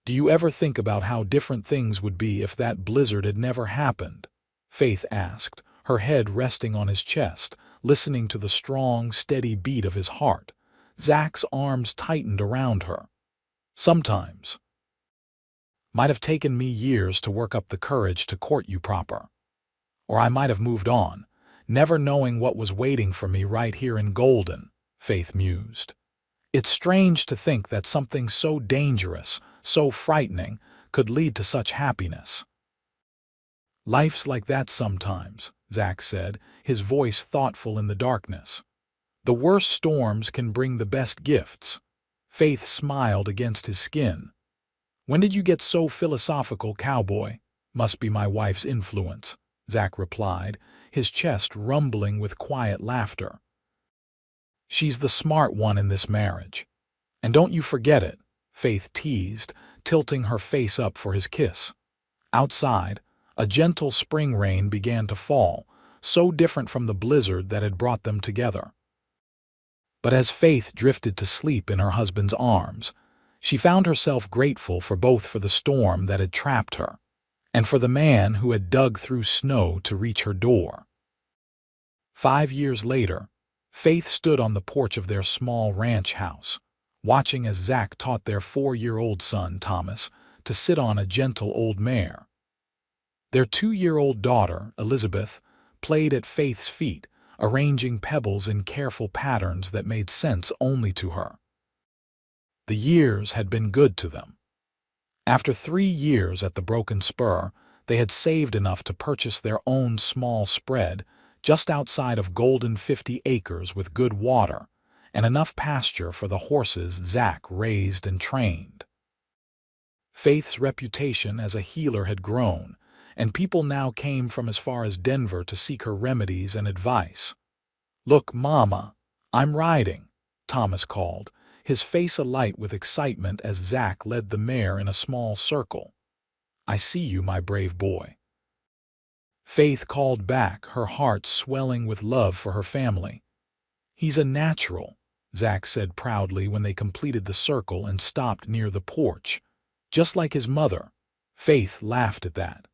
"Do you ever think about how different things would be if that blizzard had never happened?" Faith asked, her head resting on his chest, listening to the strong, steady beat of his heart. Zach's arms tightened around her. "Sometimes. Might have taken me years to work up the courage to court you proper. Or I might have moved on, never knowing what was waiting for me right here in Golden," Faith mused. It's strange to think that something so dangerous, so frightening, could lead to such happiness. Life's like that sometimes, Zach said, his voice thoughtful in the darkness. The worst storms can bring the best gifts. Faith smiled against his skin. When did you get so philosophical, cowboy? Must be my wife's influence, Zach replied, his chest rumbling with quiet laughter. She's the smart one in this marriage. And don't you forget it, Faith teased, tilting her face up for his kiss. Outside, a gentle spring rain began to fall, so different from the blizzard that had brought them together. But as Faith drifted to sleep in her husband's arms, she found herself grateful for the storm that had trapped her, and for the man who had dug through snow to reach her door. 5 years later, Faith stood on the porch of their small ranch house, watching as Zach taught their 4-year-old son, Thomas, to sit on a gentle old mare. Their 2-year-old daughter, Elizabeth, played at Faith's feet, arranging pebbles in careful patterns that made sense only to her. The years had been good to them. After 3 years at the Broken Spur, they had saved enough to purchase their own small spread just outside of Golden 50 acres with good water and enough pasture for the horses Zach raised and trained. Faith's reputation as a healer had grown, and people now came from as far as Denver to seek her remedies and advice. "Look, Mama, I'm riding," Thomas called, his face alight with excitement as Zach led the mare in a small circle. "I see you, my brave boy." Faith called back, her heart swelling with love for her family. "He's a natural," Zach said proudly when they completed the circle and stopped near the porch. "Just like his mother." Faith laughed at that.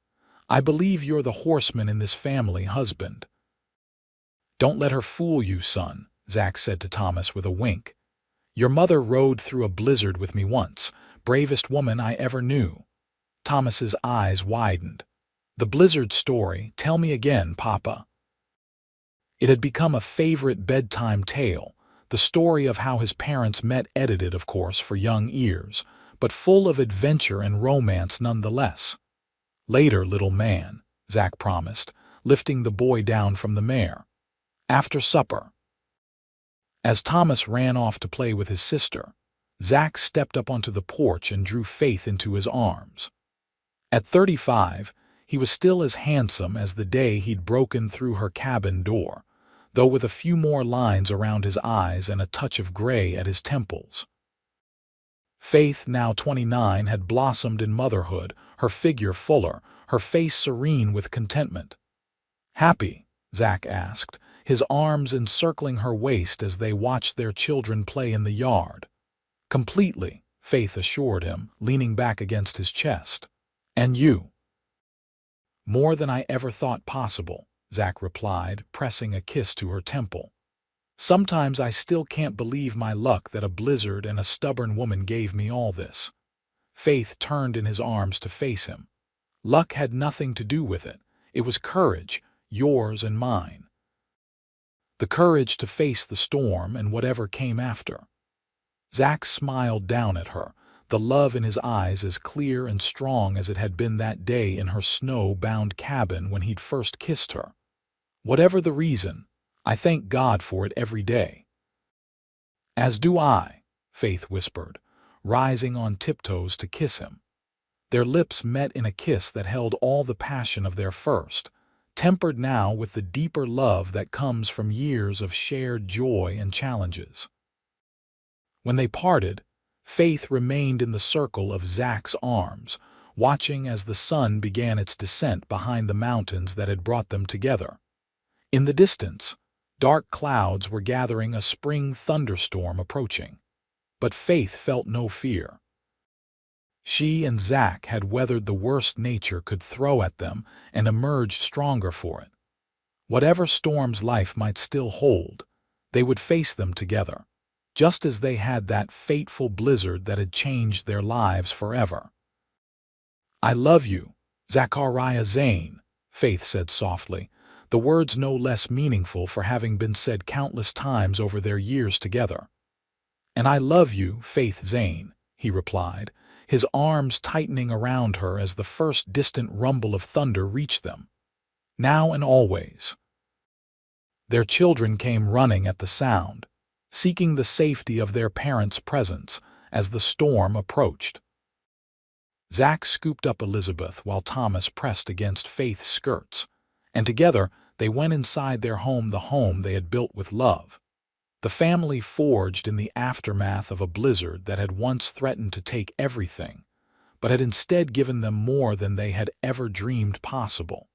"I believe you're the horseman in this family, husband." "Don't let her fool you, son," Zach said to Thomas with a wink. "Your mother rode through a blizzard with me once, bravest woman I ever knew." Thomas's eyes widened. "The blizzard story, tell me again, Papa." It had become a favorite bedtime tale, the story of how his parents met, edited, of course, for young ears, but full of adventure and romance nonetheless. "Later, little man," Zach promised, lifting the boy down from the mare. "After supper." As Thomas ran off to play with his sister, Zach stepped up onto the porch and drew Faith into his arms. At 35, he was still as handsome as the day he'd broken through her cabin door, though with a few more lines around his eyes and a touch of gray at his temples. Faith, now 29, had blossomed in motherhood, her figure fuller, her face serene with contentment. "Happy?" Zach asked, his arms encircling her waist as they watched their children play in the yard. "Completely," Faith assured him, leaning back against his chest. "And you?" "More than I ever thought possible," Zach replied, pressing a kiss to her temple. "Sometimes I still can't believe my luck that a blizzard and a stubborn woman gave me all this." Faith turned in his arms to face him. "Luck had nothing to do with it. It was courage, yours and mine. The courage to face the storm and whatever came after." Zach smiled down at her, the love in his eyes as clear and strong as it had been that day in her snow-bound cabin when he'd first kissed her. "Whatever the reason, I thank God for it every day." "As do I," Faith whispered, rising on tiptoes to kiss him. Their lips met in a kiss that held all the passion of their first, tempered now with the deeper love that comes from years of shared joy and challenges. When they parted, Faith remained in the circle of Zach's arms, watching as the sun began its descent behind the mountains that had brought them together. In the distance, dark clouds were gathering, a spring thunderstorm approaching. But Faith felt no fear. She and Zach had weathered the worst nature could throw at them and emerged stronger for it. Whatever storms life might still hold, they would face them together, just as they had that fateful blizzard that had changed their lives forever. "I love you, Zachariah Zane," Faith said softly, the words no less meaningful for having been said countless times over their years together. "And I love you, Faith Zane," he replied, his arms tightening around her as the first distant rumble of thunder reached them. Now and always. Their children came running at the sound, seeking the safety of their parents' presence as the storm approached. Zach scooped up Elizabeth while Thomas pressed against Faith's skirts, and together they went inside their home, the home they had built with love. The family forged in the aftermath of a blizzard that had once threatened to take everything, but had instead given them more than they had ever dreamed possible.